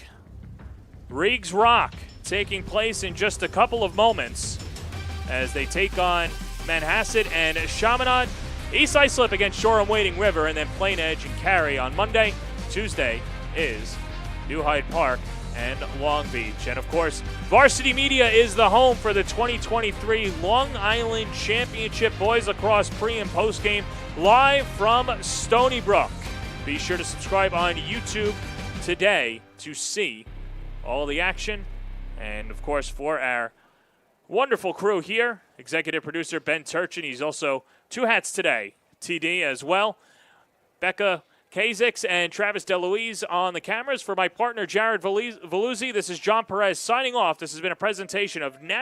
Riggs Rock taking place in just a couple of moments as they take on Manhasset and Chaminade. East Islip against Shoreham Wading River, and then Plain Edge and Cary on Monday. Tuesday is New Hyde Park and Long Beach. And of course, Varsity Media is the home for the 2023 Long Island Championship Boys Lacrosse pre- and post-game live from Stony Brook. Be sure to subscribe on YouTube today to see all the action. And of course, for our wonderful crew here, executive producer Ben Turchin, he's also two hats today, TD as well. Becca Kazix and Travis DeLuise on the cameras. For my partner, Jared Veluzzi, this is John Perez signing off. This has been a presentation of